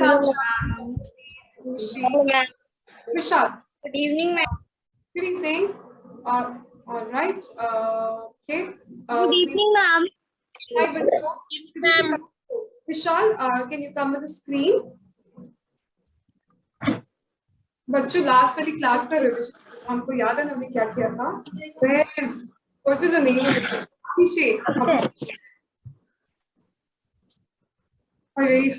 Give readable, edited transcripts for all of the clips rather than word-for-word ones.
Hello, Nilanjan, ma'am. Rushi, Hello, ma'am. Vishal. Good evening, ma'am. Good evening. All right. Okay. Good evening, ma'am. Hi, बच्चों. Ma'am. Vishal, can you come on the screen? बच्चों, last वाली class का revision हमको याद है ना, हमने क्या किया था? What was the name of it? Abhishek.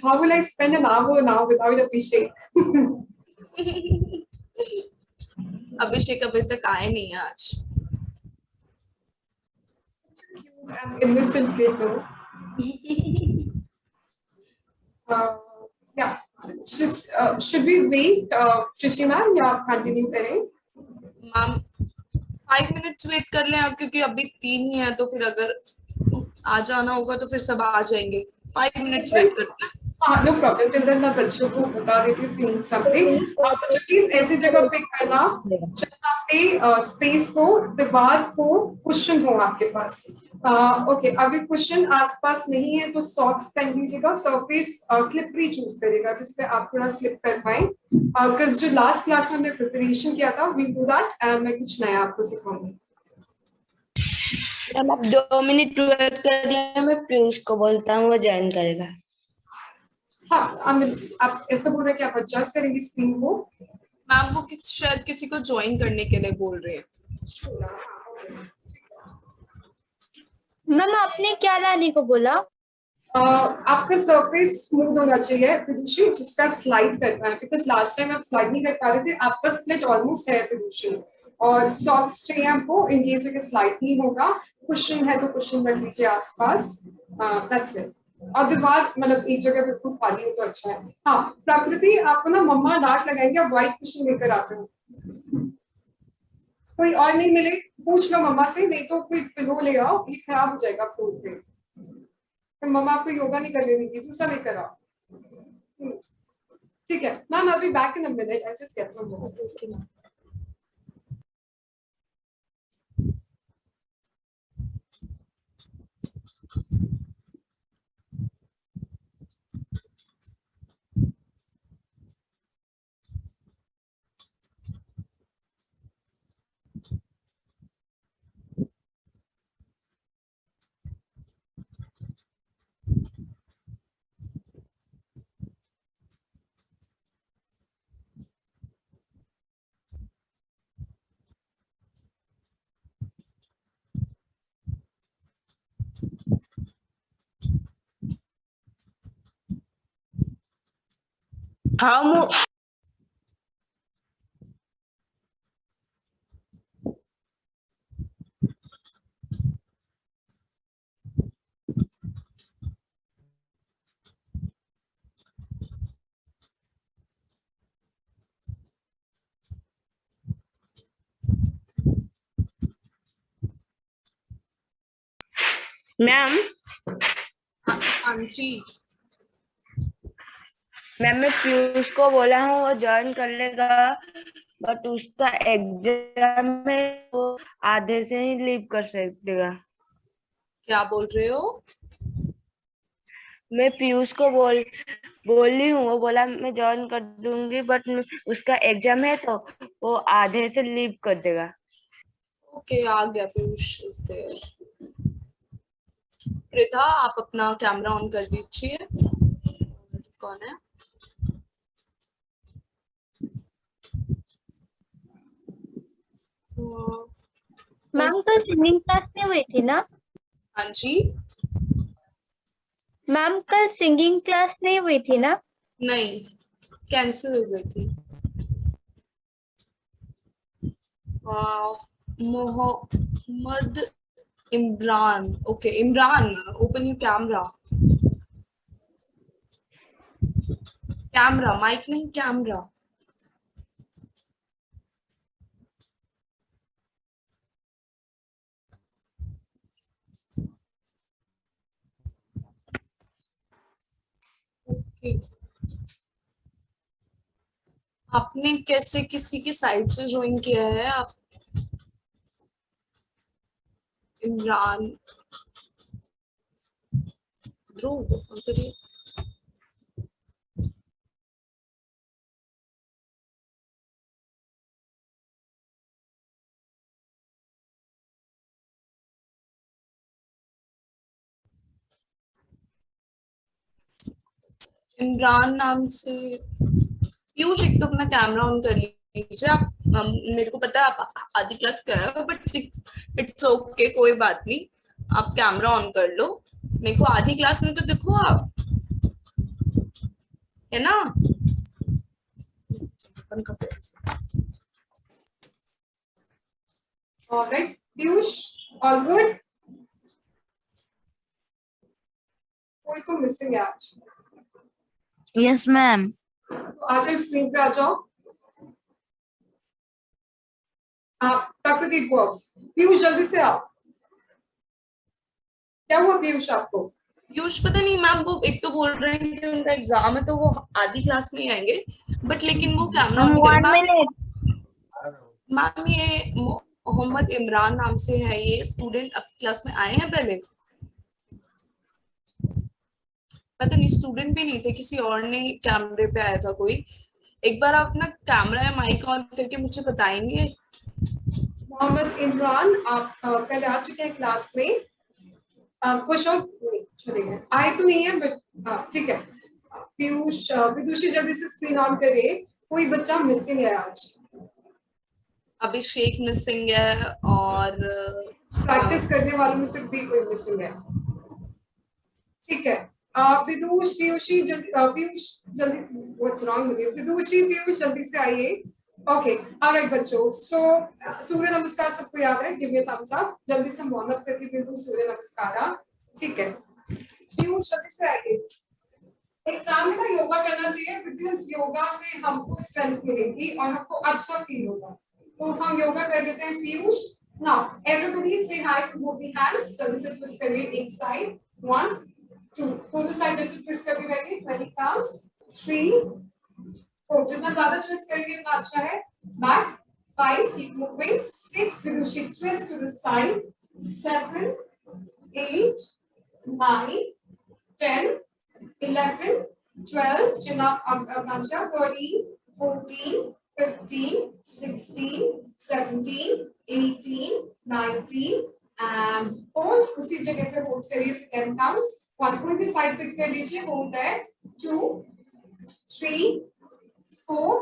How will I spend an hour now without Abhishek? अभिषेक अभी तक आए नहीं आज. Cute and innocent kid, though. Yeah. Should we wait, Shishi ma'am, या continue करें? मैम 5 मिनट्स वेट कर लें क्योंकि अभी 3 ही है, तो फिर अगर आ जाना होगा तो फिर सब आ जाएंगे. 5 मिनट्स वेट करते हैं. हाँ, नो प्रॉब्लम. टिल देन मैं बच्चों को बता देती हूँ फीलिंग समथिंग. आप बच्चों प्लीज ऐसी जगह पे करना जहाँ पे स्पेस हो, दीवार हो, क्वेश्चन हो आपके पास. ओके, अगर क्वेश्चन आसपास नहीं है तो सॉक्स पहन लीजिएगा. सरफेस स्लिपरी चूज करेगा जिसपे आप थोड़ा स्लिप कर पाए. बिकॉज जो लास्ट क्लास में हमने प्रिपरेशन किया था, वी डू दैट एंड मैं कुछ नया आपको सिखाऊंगी. मैम, आप 2 मिनट वेट करिए, मैं पीयूष को बोलता हूँ, वो ज्वाइन करेगा. हाँ, आप ऐसा बोल रहे हैं कि आप एडजस्ट करेंगे स्क्रीन को? मैम वो शायद किसी को ज्वाइन करने के लिए बोल रहे हैं. मैम, आपने क्या लाने को बोला? आपका सरफेस स्मूथ होना चाहिए प्रदूषी, जिस पर आप स्लाइड कर पाए. बिकॉज लास्ट टाइम आप स्लाइड नहीं कर पा रहे थे. आपका स्प्लिट ऑलमोस्ट है प्रदूषी. और सॉक्स चाहिए आपको इन केस अगर स्लाइड नहीं होगा. क्वेश्चन है तो क्वेश्चन रख लीजिए आसपास. That's it. और दीवार मतलब एक जगह बिल्कुल खाली हो तो अच्छा है. हाँ, प्रकृति आपको ना मम्मा डांट लगाएंगे, आप व्हाइट क्वेश्चन लेकर आते हो. कोई और नहीं मिले पूछ लो मम्मा से, नहीं तो कोई पिलो ले आओ, ये खराब हो जाएगा फ्लोर पे. तो मम्मा आपको योगा नहीं करने देंगी, दूसरा लेकर आओ. ठीक है ma'am, I'll be back in a minute. I'll just get some water. Okay, ma'am. हाँ, मैम. हाँ जी. मैम, मैं पीयूष को बोला हूँ, वो ज्वाइन कर लेगा, बट उसका एग्जाम है, वो आधे से ही लीव कर सकेगा. क्या बोल रहे हो? मैं पीयूष को बोली हूँ, वो बोला मैं ज्वाइन कर दूंगी, बट उसका एग्जाम है तो वो आधे से लीव कर देगा. ओके, आ गया पीयूष. प्रिथा, आप अपना कैमरा ऑन कर दीजिए. कौन है? मैम, कल सिंगिंग क्लास नहीं हुई थी ना? हाँ जी. मैम, कल सिंगिंग क्लास नहीं हुई थी ना? नहीं, कैंसिल हो गई थी. Mohammad Imran. Okay Imran, open your camera. Camera, mic नहीं, कैमरा. ओके. आपने कैसे किसी के साइट से ज्वाइन किया है? आप इमरान ध्रुव करिए. इमरान नाम से। पीयूष एक तो अपना कैमरा ऑन कर लीजिए आप। मेरे को पता है आप आधी क्लास कर रहे हो, बट इट्स ओके, कोई बात नहीं। आप कैमरा ऑन कर लो, मेरे को आधी क्लास में तो दिखो आप, है ना। Alright Piyush, all good. कोई तो मिसिंग है आज। Yes ma'am. तो आ जाओ, स्क्रीन पे आ जाओ। आप प्राकृतिक बॉक्स। पीयूष जल्दी से आओ। क्या हुआ पीयूष आपको? पीयूष पता नहीं मैम, वो एक तो बोल रहे हैं कि उनका एग्जाम है तो वो आधी क्लास में ही आएंगे, बट लेकिन वो कैमरा ऑन कर मैम। ये मोहम्मद इमरान नाम से है, ये स्टूडेंट अब क्लास में आए हैं पहले? पता नहीं, स्टूडेंट भी नहीं थे, किसी और ने कैमरे पे आया था कोई। एक बार आप ना कैमरा या माइक ऑन करके मुझे बताएंगे। मोहम्मद इमरान आप पहले आ चुके हैं क्लास में। फर्स्ट ऑफ चले गए, आए तो नहीं है बट ठीक है। पीयूष विदुषी जल्दी से स्क्रीन ऑन करिए। कोई बच्चा मिसिंग है आज। अभिषेक मिसिंग है और प्रैक्टिस करने वालों में से भी कोई मिसिंग है। ठीक है। विदुष पीयूषी जल्दी, पीयूष जल्दी, व्हाट्स रॉन्ग विद यू? विदुषी पीयूष जल्दी से आइए। ओके ऑलराइट बच्चों, सो सूर्य नमस्कार सबको याद है? Give me a thumbs up. जल्दी से वार्म अप करके बिल्कुल सूर्य नमस्कार। ठीक है पीयूष जल्दी से आइए। एग्जाम में ना योगा करना चाहिए, बिकॉज योगा से हमको स्ट्रेंथ मिलेगी और हमको अच्छा फील होगा। तो हम योगा कर लेते हैं पीयूष। नाउ एवरीबॉडी से हाय फ्रॉम बोथ द हैंड्स। जल्दी से ट्विस्ट करिए एक साइड, 1 2, दोनों साइड जैसे ट्विस्ट करके रहिए। 20 काउंट्स, 3 4, जितना ज्यादा ट्विस्ट करेंगे उतना अच्छा है। Back 5, keep moving 6, Vidushi twist to the side 7 8 9 10 11 12, chin up, Akansha, 13 14 15 16 17 18 19 and hold। उसी जगह पे hold करिए 10 counts। और कोई भी साइड पिक कर लीजिए। hold है 2 3 4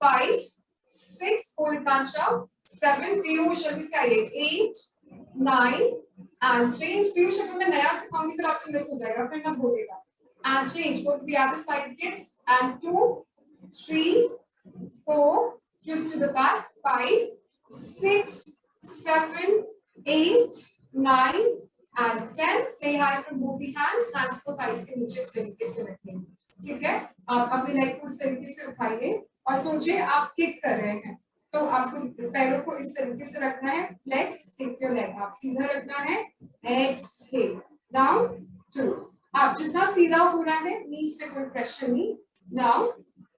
5 6, hold Akansha 7, पीयूष जल्दी से आइए 8 9 and change। पीयूष अगर मैं नया सिखाऊंगी तो आपसे मिस हो जाएगा, फिर ना बोलेगा। And change, go to the other side kids, and 2 3 4, twist to the back 5 6 7 8 9 and 10। say hi from both the hands। hands को thighs के नीचे इस तरीके से रखें। ठीक है, आप अपने लेग को इस तरीके से उठाइए और सोचिए आप किक कर रहे हैं, तो आपको पैरों को इस तरीके से रखना है। लेग्स टेक योर लेग, आप सीधा रखना है। एक्सहेल डाउन 2, आप जितना सीधा हो रहा है नीज पे कोई प्रेशर नहीं। नाउ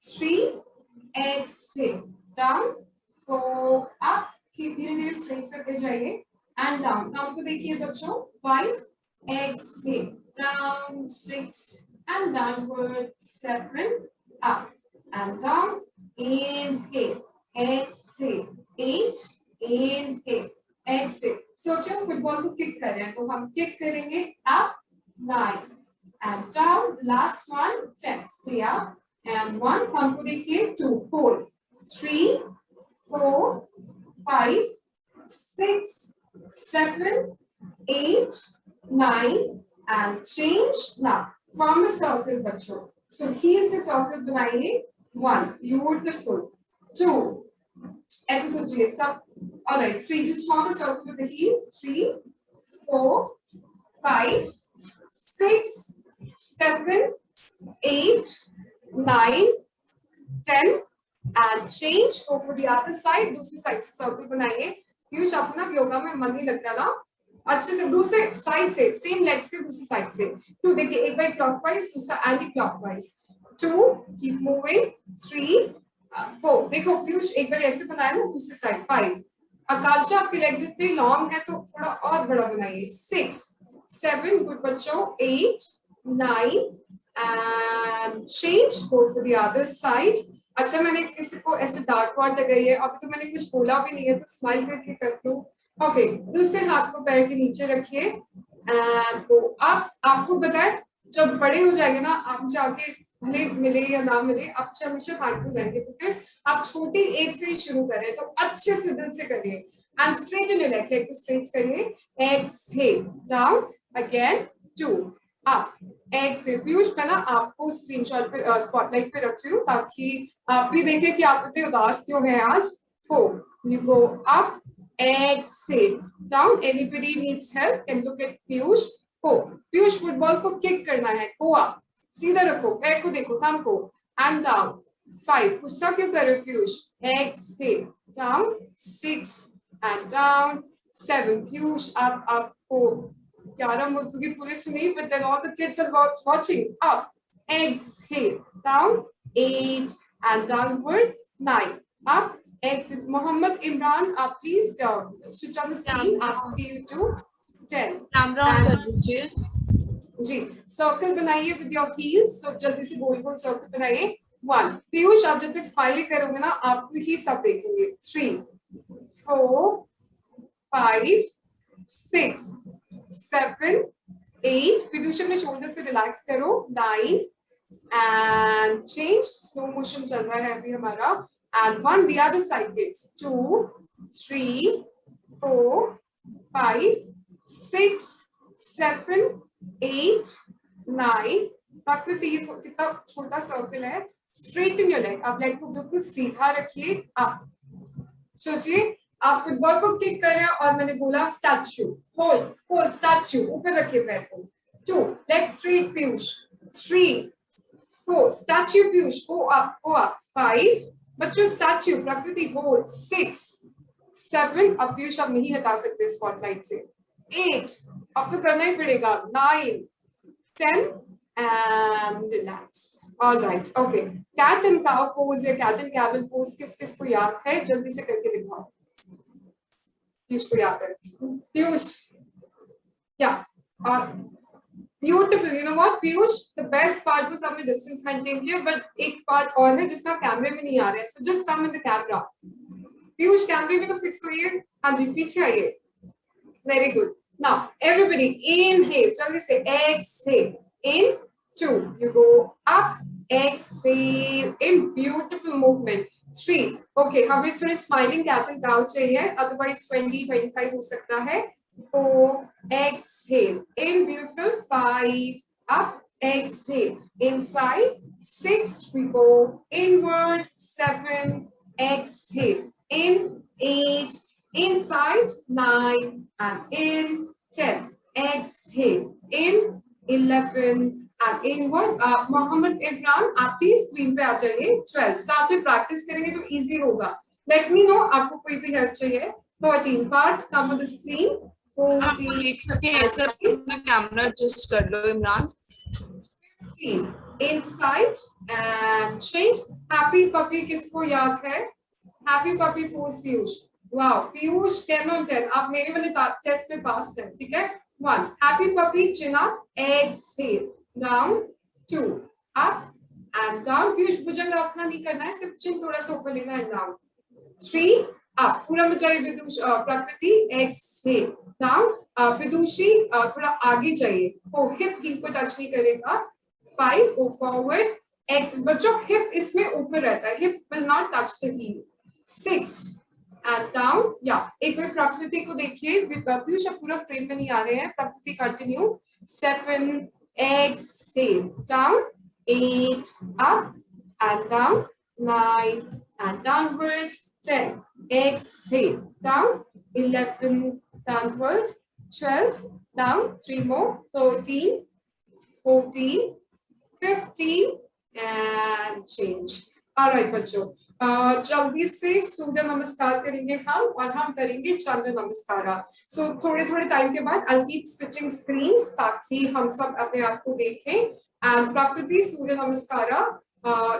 3 एक्सहेल डाउन 4 अप, धीरे धीरे स्ट्रेट करते जाइए एंड डाउन। नाउ को देखिए बच्चों 5 exhale down 6 and downward 7 up and down. Inhale exhale 8 inhale exhale. सोचो फुटबॉल को किक कर रहे हैं तो हम किक करेंगे up 9 and down, last one 10, stay up and 1, हमको देखिए 2, hold 3 4 5 6 7 8 9 and change। now form a circle बच्चों, so heel से circle बनाइए। 1, beautiful 2, ऐसे सोचिए सब। alright 3, just form a circle with the heel। 3 4 5 6 7 8 9 10 and change। go for the other side, दूसरी side से सर्कल बनाइए। पीयूष आपको ना योगा में मन नहीं लगता ना, अच्छे से दूसरे साइड से, सेम लेग से दूसरी साइड से। तो देखिए एक बार क्लॉकवाइज, दूसरा एंटी क्लॉकवाइज। 2 कीप मूविंग 3 4, देखो पीयूष एक बार ऐसे बनाया ना दूसरी साइड। 5, आकांक्षा आपकी लेग्स इतनी लॉन्ग है तो थोड़ा और बड़ा बनाइए। 6 7, गुड बच्चों 8 9 and change। go for the other side। अच्छा मैंने किसी को ऐसे डार्ट वार्ट लगाई है, अभी तो मैंने कुछ बोला भी नहीं है तो स्माइल करके कर दो। ओके दूसरे हाथ को पैर के नीचे रखिए एंड गो अप। आपको बताए जब बड़े हो जाएंगे ना आप जाके भले मिले या ना मिले, आप हमेशा थैंकफुल रहेंगे बिकॉज आप छोटी एज से ही शुरू करें, तो अच्छे से दिल से करिए। And straight in leg, leg straight करिए, exhale down again, 2 up, exhale. Piyush मैं ना आपको स्क्रीनशॉट पे स्पॉटलाइट पे रख रही हूँ ताकि आप भी देखें कि आप इतने उदास क्यों हैं आज। 4 you go up, exhale down, anybody needs help can look at Piyush। 4 Piyush football को किक करना है, go up, सीधा रखो, पैर को देखो, थंब को, एंड डाउन। 5 गुस्सा क्यों कर रहे हो Piyush, exhale down, 6 and down, 7 Piyush आपको 11 मुल्क की पुलिस नहीं, but then all the kids are watching, up, exhale down, 8 and downward, 9 up, exhale। Mohammad Imran आप please switch on the screen after you to 10। Camera on कर लीजिए जी। सर्कल बनाइए विद योर हील्स, सब जल्दी से गोल गोल सर्कल बनाइए। 1 पीयूष आप जब तक स्माइली करोगे ना आप ही सब देखेंगे। 3 4 5 6 7 8 पीयूष में शोल्डर्स को रिलैक्स करो। 9 एंड चेंज, स्लो मोशन चल रहा है अभी हमारा। And 1 the other side kids, 2 3 4 5 6 7 8 9। प्रकृति ये कितना छोटा सर्कल है। स्ट्रेट इन योर लेग, आप लेग को बिल्कुल सीधा रखिए। आप सोचिए आप फुटबॉल को किक कर रहे हैं और मैंने बोला स्टैच्यू, होल्ड होल्ड स्टैच्यू, ऊपर रखिए पैर को। 2 leg straight Piyush, 3 4 statue Piyush, go up go up. 5 बच्चों स्टैच्यू, प्रकृति होल्ड। 6 7 अब पीयूष आप नहीं हटा सकते स्पॉटलाइट से। 8 अब तो करना ही पड़ेगा। 9 10 and relax. Alright okay, cat and cow pose या कैट एंड कैमल पोज किस किस को याद है, जल्दी से करके दिखाओ। पीयूष को याद है, पीयूष या beautiful. You know what Piyush, the best part was आपने डिस्टेंस मेंटेन किया, बट एक पार्ट और है जिसका कैमरे में नहीं आ रहा है, so just come in the camera. Piyush कैमरे में तो फिक्स होइए, हाँ जी पीछे आइए। Very good. Now everybody inhale, जल्दी से exhale, in 2 you go up, exhale in beautiful movement। 3 okay, हमें थोड़ी स्माइलिंग कैट एंड काउ चाहिए, अदरवाइज 20 25 हो सकता है। 4 exhale in beautiful, 5 up, exhale inside, 6 we go inward, 7 exhale in, 8 inside, 9 and in, 10 exhale in, 11 and inward। Mohammad Imran आप please screen पे आ जाइए। 12 साथ में प्रैक्टिस करेंगे तो इजी होगा। लेट मी नो आपको कोई भी हेल्प चाहिए। 13 part come on the screen. 14 देख सके ऐसे अपना कैमरा एडजस्ट कर लो Imran. 15 inside and change. Happy puppy किसको याद है, happy puppy pose Piyush. Wow Piyush 10 on 10, आप मेरे वाले टेस्ट में पास हैं, ठीक है। 1 happy puppy, chin up, exhale down, 2 up and down. Piyush Bhujangasana नहीं करना है, सिर्फ चिन थोड़ा सा ऊपर लेना है, डाउन। 3 अप, पूरा मचाइए विदुष प्रकृति, एक्सहेल डाउन। विदुषी थोड़ा आगे जाइए, ओ हिप हील को टच नहीं करेगा। 5 गो फॉरवर्ड, एक्स बच्चों हिप इसमें ऊपर रहता है, hip will not touch the heel. 6 and down. या एक बार प्रकृति को देखिए, पीयूष पूरा फ्रेम में नहीं आ रहे हैं, प्रकृति continue. 7 exhale down, 8 up and down, 9 and downward, 10 exhale down, 11 downward, 12 down, 3 more, 13 14 15 and change। Alright बच्चों, जल्दी से सूर्य नमस्कार करेंगे हम, और हम करेंगे चंद्र नमस्कार। सो थोड़े थोड़े टाइम के बाद I'll keep switching screens ताकि हम सब अपने आप को देखें। एंड प्रकृति सूर्य नमस्कार,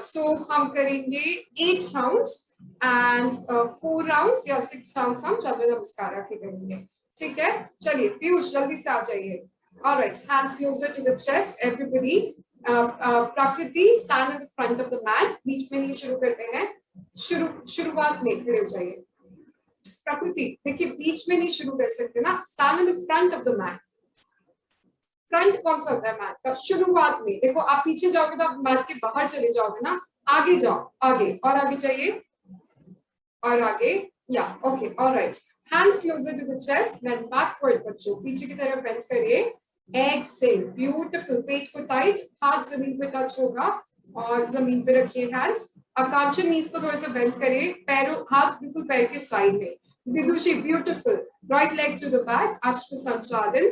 सो हम करेंगे 8 राउंड्स एंड 4 राउंड्स या 6 राउंड्स हम चंद्र नमस्कार के करेंगे, ठीक है। चलिए पीयूष जल्दी से आ जाइए। Alright, hands closer to the chest everybody. Prakriti stand at the front of the mat, बीच में नहीं शुरू करते हैं, शुरुआत में खड़े हो जाइए। प्रकृति देखिए बीच में नहीं शुरू कर सकते ना, stand at the front of the mat. Front कौन सा होता है मैट का? शुरुआत में देखो, आप पीछे जाओगे तो आप मैट के बाहर चले जाओगे ना, आगे जाओ, आगे और आगे चाहिए और आगे, या okay, alright. Hands closer to the chest, bend backward बच्चों, पीछे की तरफ बेंड करिए, एक्सेल, ब्यूटीफुल, पेट को टाइट, हाथ जमीन पे टच होगा और जमीन पे रखिए हैंड्स। आकांक्षा नीज को थोड़ा सा बेंड करिए, पैरों, हाथ बिल्कुल पैर के साइड में। Vidushi beautiful, right leg to the back, Ashwa Sanchalan.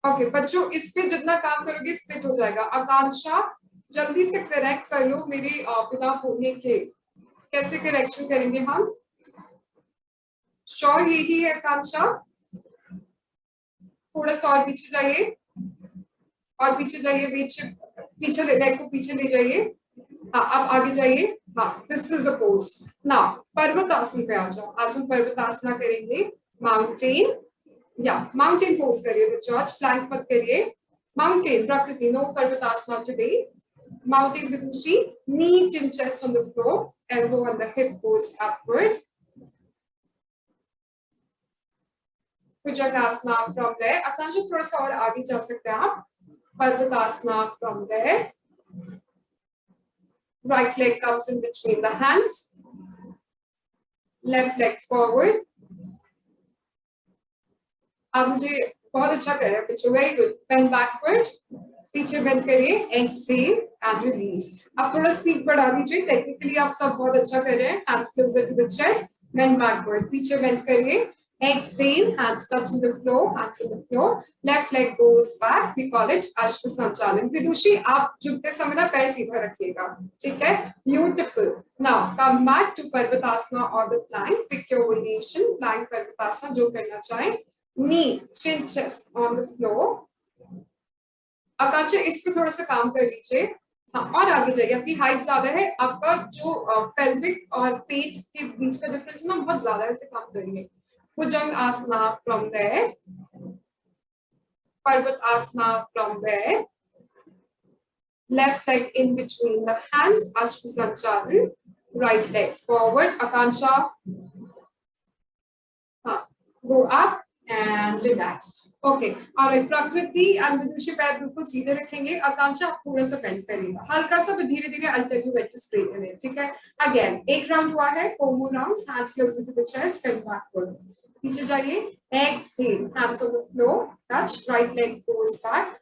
Okay बच्चों, इस पे जितना काम करोगे स्प्लिट हो जाएगा। आकांक्षा जल्दी से करेक्ट कर लो मेरे पिता होने के, कैसे करेक्शन करेंगे हम? श्योर यही है आकांक्षा? थोड़ा सा और पीछे जाइए और पीछे जाइए, पीछे लेग को पीछे ले जाइए। हाँ आप आगे जाइए। हाँ, this is the pose. Now Parvatasana पे आ जाओ। आज हम पर्वतासना करेंगे, माउंटेन, या माउंटेन पोज करिए बच्चों, आज प्लैंक मत करिए। Mountain, Prakriti, no Parvatasana today. Mountain Vidushi, knee chin chest on the floor, elbow on the hip goes upward. Bhujangasana from there. Akansha थोड़ा सा और आगे जा सकते हैं आप। Parvatasana from there. Right leg comes in between the hands. Left leg forward. आप मुझे बहुत अच्छा कर रहे हैं बच्चों, वेरी गुड। Bend backward. पीछे बेंड करिए, एक्सेल एंड रिलीज। आप थोड़ा स्पीड बढ़ा दीजिए, टेक्निकली आप सब बहुत अच्छा कर रहे हैं। Hands closer to the chest, bend backward, पीछे बेंड करिए, exhale, hands touching the floor, hands on the floor, left leg goes back, we call it Ashwa Sanchalan. विदुषी आप झुकते समय ना पैर सीधा रखिएगा, ठीक है? Beautiful. Now come back to Parvatasana और the plank, pick your variation, plank Parvatasana जो करना चाहे। Knee chin chest on the floor. Akanksha इस पे थोड़ा सा काम कर लीजिए। हाँ और आगे जाइए, आपकी हाइट ज्यादा है, आपका जो पेल्विक और पेट के बीच का डिफरेंस ना बहुत ज्यादा है, ऐसे काम करिए। भुजंग आसना from there, Parvat asana from there, left leg in between the hands, Ashwa Sanchalan, right leg forward. Akanksha हाँ, go up and relax. Okay, और प्रकृति एंड विदुषी पैर बिल्कुल सीधे रखेंगे। आकांक्षा आप थोड़ा सा बेंड करिएगा, हल्का सा, धीरे धीरे। I tell you when to straighten it, ठीक है? अगेन एक राउंड हुआ है, 4 more rounds. Hands closer to the chest, bend backward, पीछे जाइए, exhale, hands on the floor, touch, right leg goes back,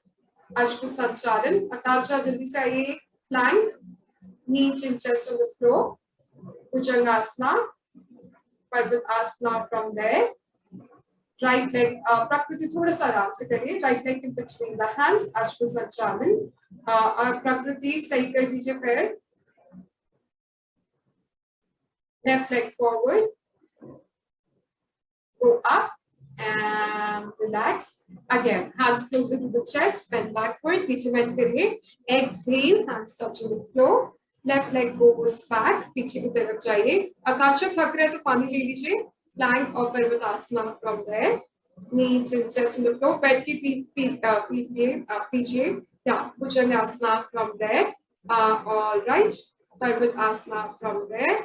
Ashwa Sanchalan. Akanksha जल्दी से आइए, plank, knee chin chest on the floor, Bhujangasana, Parvatasana from there, right leg, Prakriti थोड़ा सा आराम से करिए, right leg in between the hands, Ashwa Sanchalan. Prakriti सही कर लीजिए पैर, left leg forward, go up and relax. Again hands closer to the chest, bend backward, पीछे बेंड करिए, exhale, hands touching the floor, left leg goes back, पीछे की तरफ जाइए। आकांक्षा थक रहे हैं तो पानी ले लीजिए। प्लैंक और Parvatasana from there, knee chin chest on the floor, पेट की पीछे, या Bhujangasana from there, alright. Parvatasana from there,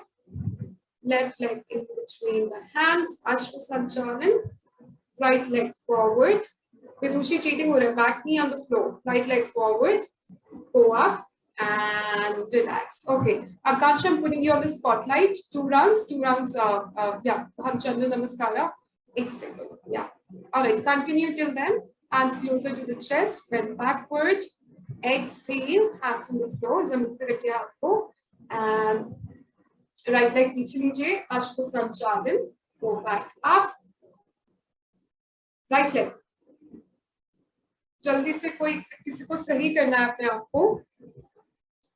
left leg in between the hands, Ashwa Sanchalan, right leg forward. Vidushi cheating हो रहा है, back knee on the floor, right leg forward, go up and relax. Okay, Akansha, I'm putting you on the spotlight. 2 rounds. Yeah, हम Chandra Namaskara. Excellent. Yeah. All right. Continue till then. Hands closer to the chest. Bend backward. Exhale. Hands on the floor. जमीन पे रखिए हाथ को. And right leg पीछे लीजिए. अश्व संचालन. Go back up. Right leg. जल्दी से कोई किसी को सही करना है अपने आप को,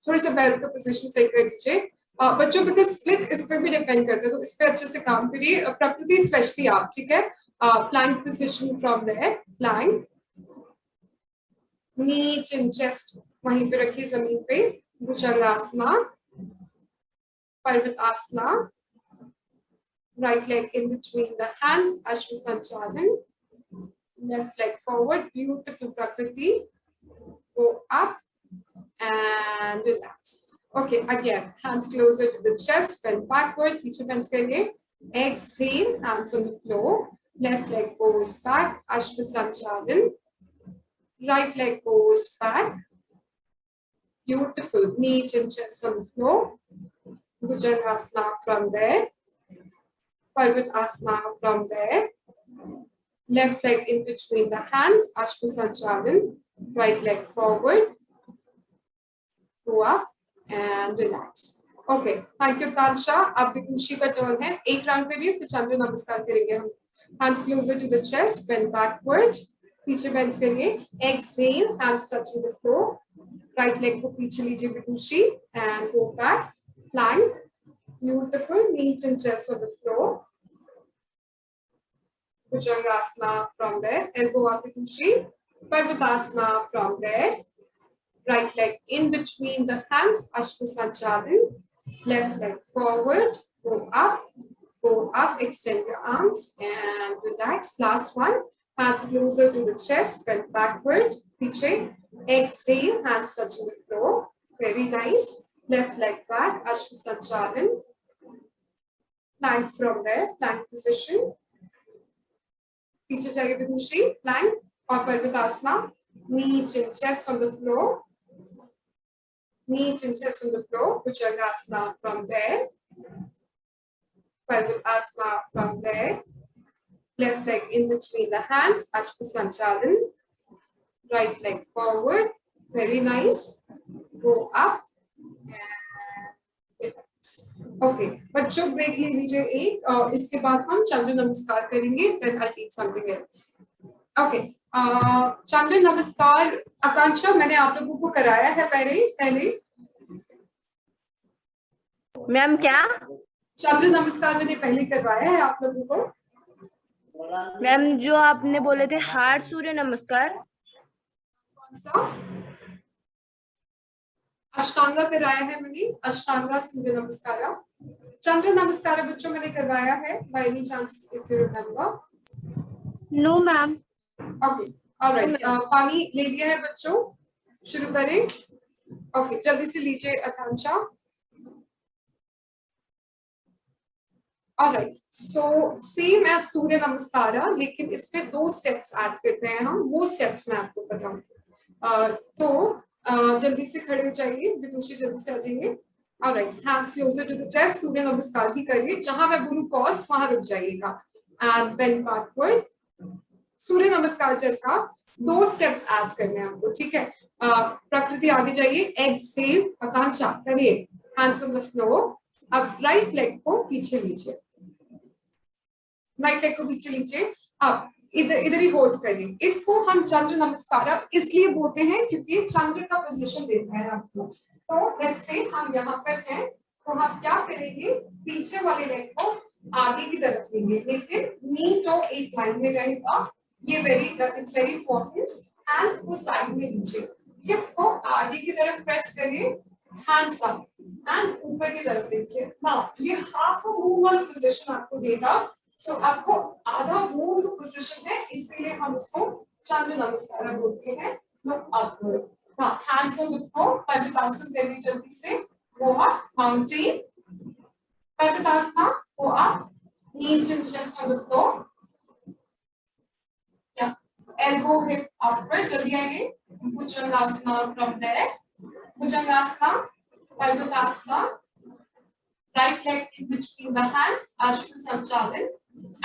थोड़ी सा पैर का पोजीशन सही कर लीजिए। बच्चों बिकॉज स्प्लिट इस पर भी डिपेंड करते हैं, तो इस पे अच्छे से काम करिए, प्रकृति स्पेशली आप, ठीक है? Plank position from there, plank, knee chin chest वहीं पे रखिए जमीन पे, Bhujangasana, Parvatasana, right leg in between the hands, Ashwa Sanchalan, left leg forward, beautiful Prakriti, go up and relax. Okay, again, hands closer to the chest, bend backward, पीछे bend करिए, exhale, hands on the floor, left leg goes back, Ashwa Sanchalan, right leg goes back, beautiful, knee chin chest on the floor, Bhujangasana from there, Parvatasana from there, left leg in between the hands, Ashwa Sanchalan, right leg forward, go up and relax. Okay thank you Kanksha अब विदुषी का turn है एक round करिए फिर चंद्र नमस्कार करेंगे हम hands closer to the chest bend backward पीछे bend करिए exhale hands touching the floor right leg को पीछे लीजिए Vidushi and go back plank beautiful knees and chest on the floor Bhujangasana from there elbow up Vidushi Parvatasana from there right leg in between the hands Ashwa Sanchalan left leg forward, go up, extend your arms and relax. Last one, hands closer to the chest, bend backward, piche, exhale, hands touching the floor. Very nice. Left leg back, Ashwa Sanchalan. Plank from there, plank position. Piche jaiye Vidushi, plank or Parvatasana. Knee, chin, chest on the floor. Knee, chin, chest on the floor, Bhujangasana from there, Parvatasana from there, left leg in between the hands, Ashwa Sanchalan, right leg forward, very nice, go up and relax. Okay, बच्चों break ले लीजिए एक और इसके बाद हम चंद्र नमस्कार करेंगे, then I'll teach something else. Okay. चंद्र नमस्कार आकांक्षा मैंने आप लोगों को कराया है पहले मैम क्या चंद्र नमस्कार मैंने पहले करवाया है आप लोगों को मैम जो आपने बोले थे हार्ड सूर्य नमस्कार कौन सा अष्टांगा कराया है मैंने अष्टांगा सूर्य नमस्कार चंद्र नमस्कार बच्चों मैंने करवाया है by any chance if you remember no ma'am okay alright पानी ले लिया है बच्चों शुरू करें ओके जल्दी से लीजिए आकांक्षा ऑलराइट सो सेम एज सूर्य नमस्कार लेकिन इसमें 2 स्टेप्स ऐड करते हैं हम वो स्टेप्स मैं आपको बताऊंगी तो जल्दी से खड़े हो जाइए विदुषी जल्दी से आ जाइए alright hands closer to the chest Surya Namaskar ही करिए जहां मैं बोलूं पॉज वहां रुक जाइएगा एंड बेंड बैकवर्ड सूर्य नमस्कार जैसा 2 स्टेप्स ऐड करने हैं आपको ठीक है प्रकृति आगे जाइए एक्सहेल आकांक्षा करिए हैंड्स ऑन द फ्लोर अब राइट लेग को पीछे लीजिए राइट लेग को पीछे लीजिए अब इधर ही होल्ड करिए इसको हम चंद्र नमस्कार इसलिए बोलते हैं क्योंकि चंद्र का पोजीशन देता है आपको तो लेट्स से हम यहाँ पर हैं तो हम क्या करेंगे पीछे वाले लेग को आगे की तरफ लेंगे लेकिन नी तो एक लाइन में रहेगा ये इट्स वेरी इंपॉर्टेंट हैंड्स को साइड में लीजिए हिप को आगे की तरफ प्रेस करिए हैंड्स अप एंड ऊपर की तरफ देखिए नाउ ये हाफ मूव वाला पोजीशन आपको देगा सो आपको आधा मूव पोजीशन है इसीलिए हम इसको चंद्र नमस्कार बोलते हैं look upward now hands on the floor Parvatasana करिए जल्दी से go up mountain Parvatasana go up knees and chest on the floor yeah elbow hip upward jaldi aaiye Bhujangasana from there Bhujangasana Parvatasana right leg in between the hands Ashwa Sanchalan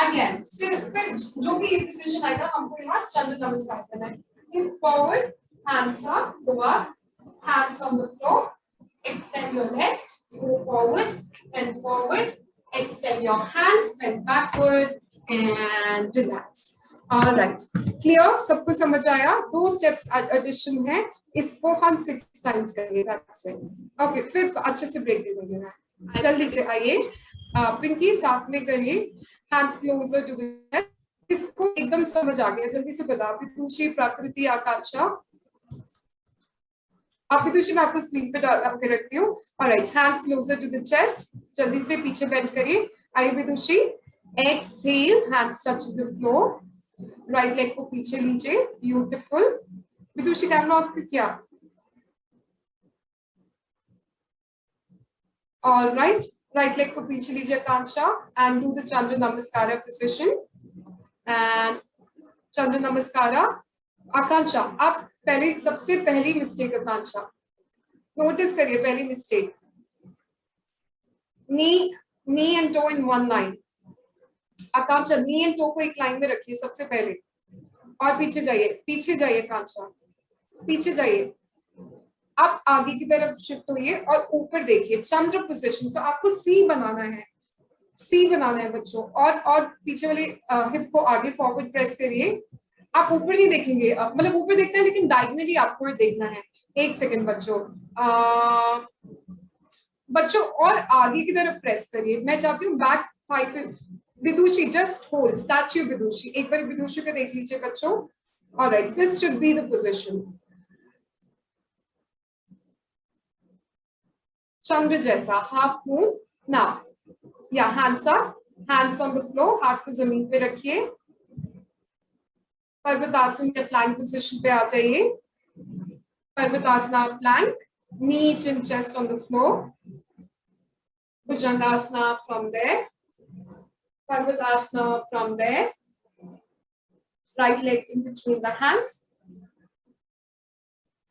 again फिर जो भी ये position आएगा हमको यहाँ चंद्र नमस्कार करना है hip forward hands up go up hands on the floor extend your leg go forward and forward extend your hands bend backward and relax all right clear सबको समझ आया 2 स्टेप्स एडिशन है इसको हम 6 टाइम्स करेंगे that's it okay फिर अच्छे से ब्रेक दे देंगे मैं जल्दी से आइए पिंकी साथ में करिए hands closer to the chest इसको एकदम समझ आ गया जल्दी से बता विदुषी प्रकृति आकांक्षा आप विदुषी मैं आपको स्क्रीन पे डाल के रखती हूँ alright hands closer to the chest जल्दी से पीछे बेंड करिए आइए Vidushi exhale hands touch the floor right leg को पीछे लीजिए ब्यूटीफुल विदुषी कैमरा ऑफ किया ऑलराइट राइट लेग को पीछे लीजिए Akanksha and do the Chandra Namaskar position and चंद्र नमस्कारा। आकांक्षा, आप पहले सबसे पहली मिस्टेक, आकांक्षा नोटिस करिए पहली mistake, knee and toe in one line. Akanksha knee and toe को एक लाइन में रखिए सबसे पहले, और पीछे जाइए आकांक्षा, पीछे जाइए। आप आगे की तरफ शिफ्ट होइए और ऊपर देखिए चंद्र पोजीशन। सो आपको सी बनाना है बच्चों, और पीछे वाले हिप को आगे फॉरवर्ड प्रेस करिए। आप ऊपर नहीं देखेंगे, मतलब ऊपर देखते हैं लेकिन डायगनली आपको देखना है। एक सेकेंड बच्चों, बच्चों और आगे की तरफ प्रेस करिए। मैं चाहती हूँ बैक थाई पे। Vidushi just hold statue Vidushi, एक बार विदुषी को देख लीजिए बच्चों। Alright, this should be the position, Chandra जैसा, हाफ मून नाउ, या hands up, hands on the floor, हाथ को जमीन पे रखिए। पर्वतासन या प्लैंक पोजीशन पे आ जाइए। पर्वतासना Planck, knee, chin, chest on the floor. Bhujangasana from there. Parvatasana from there. Right leg in between the hands.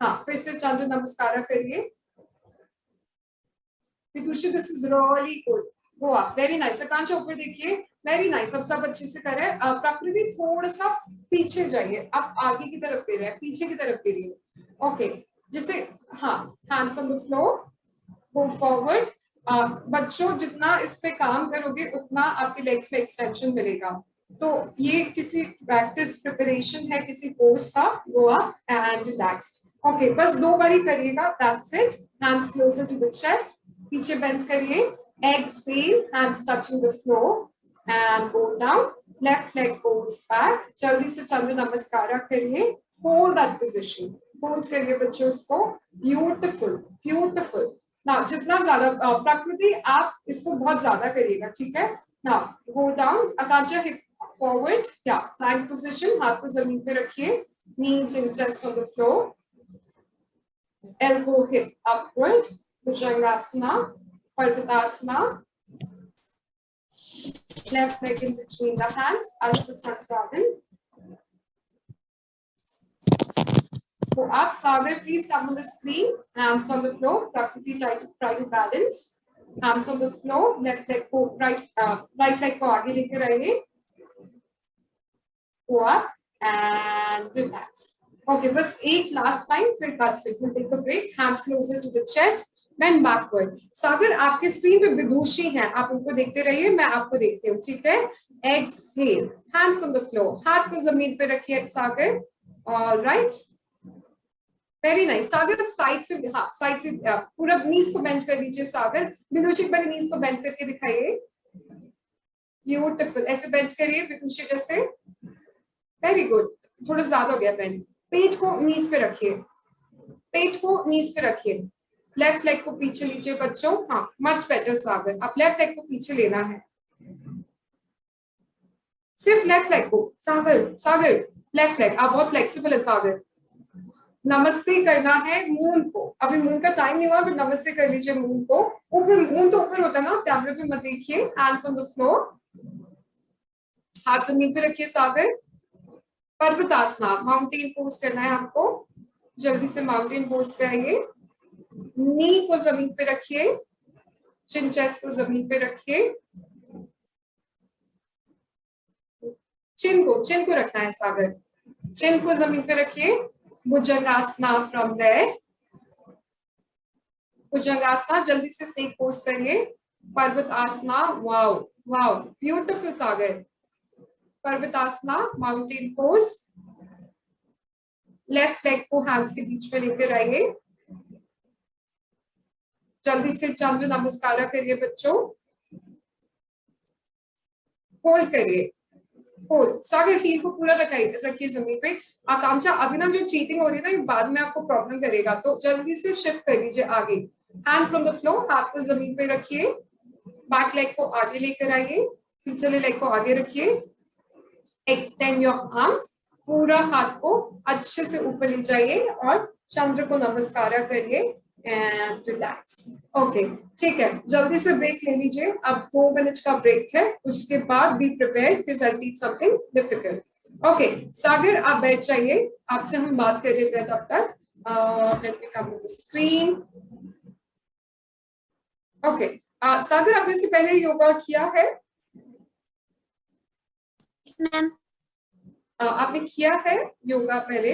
हाँ, फिर से चंद्र नमस्कार करिए। विदुषी, this is really good. Go up, very nice. आकांक्षा ऊपर देखिए, very nice. सब अच्छे से करें। प्रकृति थोड़ा सा पीछे जाइए, आप आगे की तरफ फिर रहे हैं, पीछे की तरफ फिरिए। ओके, जैसे हाँ, hands on the floor, go forward. बच्चों जितना इस पे काम करोगे उतना आपके लेग्स में एक्सटेंशन मिलेगा। तो ये किसी प्रैक्टिस प्रिपरेशन है किसी कोर्स का। Go up and relax. Okay, बस 2 बारी करिएगा, that's it. Hands closer to the chest, पीछे बेंड करिए, exhale, hands touching the floor and go down, left leg goes back. जल्दी से चंद्र नमस्कार करिए, होल्ड दैट पोजीशन, होल्ड करिए बच्चों उसको। Beautiful beautiful. ना जितना ज्यादा प्रकृति आप इसको बहुत ज्यादा करिएगा, ठीक है ना। Go down, Akanksha hip forward, या प्लैंक पोजीशन, हाथ को जमीन पे रखिए, knee chin chest on the floor, elbow hip upward, Bhujangasana, Parvatasana, left leg in between the hands, Ashwasandhavan. Go up, Sagar, please come on the screen, hands on the floor, Prakriti try to balance, hands on the floor, left leg को right leg को आगे लेकर आइए, go up and relax. Okay, बस एक last time, फिर that's it. We'll take a break. Hands closer to the chest, bend backward. सागर आपके screen पे विदुषी हैं, आप उनको देखते रहिए, मैं आपको देखती हूँ, ठीक है। Exhale, hands on the floor, हाथ को जमीन पे रखिए सागर। All right, very nice. सागर अब साइड से, हाँ साइड से पूरा नीज को बेंड कर लीजिए सागर। विदुषी एक बार नीज को बेंड करके दिखाइए। ब्यूटीफुल, ऐसे बेंड करिए विदुषी जैसे। वेरी गुड, थोड़ा ज्यादा हो गया बेंड। पेट को नीज पे रखिए, पेट को नीज पे रखिए। लेफ्ट लेग को पीछे लीजिए बच्चों। हाँ, मच बेटर सागर, आप लेफ्ट लेग को पीछे लेना है, सिर्फ लेफ्ट लेग को। सागर लेफ्ट लेग, आप बहुत फ्लेक्सिबल है सागर। नमस्ते करना है मून को, अभी मून का टाइम नहीं हुआ, फिर नमस्ते कर लीजिए मून को। ऊपर, मून तो ऊपर होता है ना, कैमरे पे मत देखिए। हैंड्स ऑन द फ्लोर, हाथ जमीन पे रखिए सागर। पर्वतासना, माउंटेन पोज करना है आपको, जल्दी से माउंटेन पोज पे आइए। नी को जमीन पे रखिए, चिन चेस्ट को जमीन पे रखिए, चिन को रखना है सागर, चिन को जमीन पे रखिए। भुजंगासना फ्रॉम देयर, भुजंगासना, जल्दी से स्नेक पोज करिए। पर्वतासना, वाओ वाओ ब्यूटीफुल सागर। पर्वतासना, माउंटेन पोज, लेफ्ट लेग को हैंड्स के बीच में लेकर आइए। जल्दी से चंद्र नमस्कार करिए बच्चों। होल्ड करिए, होल्ड। सागर हील को पूरा रखिए जमीन पे। आकांक्षा, अभी ना जो चीटिंग हो रही है ना, ये बाद में आपको प्रॉब्लम करेगा, तो जल्दी से शिफ्ट कर लीजिए आगे। हैंड्स ऑन द फ्लोर, हाथ को जमीन पे रखिए, बैक लेग को आगे लेकर आइए, पिछले लेग को आगे रखिए। एक्सटेंड योर आर्म्स, पूरा हाथ को अच्छे से ऊपर ले जाइए और चंद्र को नमस्कार करिए। And relax. ओके ठीक है, जल्दी से ब्रेक ले लीजिए, अब 2 मिनट का ब्रेक है, उसके बाद be prepared because I teach something difficult. Okay Sagar आप बैठ जाइए, आपसे हम बात कर रहे थे तब तक। Let me come to the screen. Okay Sagar आपने से पहले योगा किया है? मैम आपने किया है योगा पहले?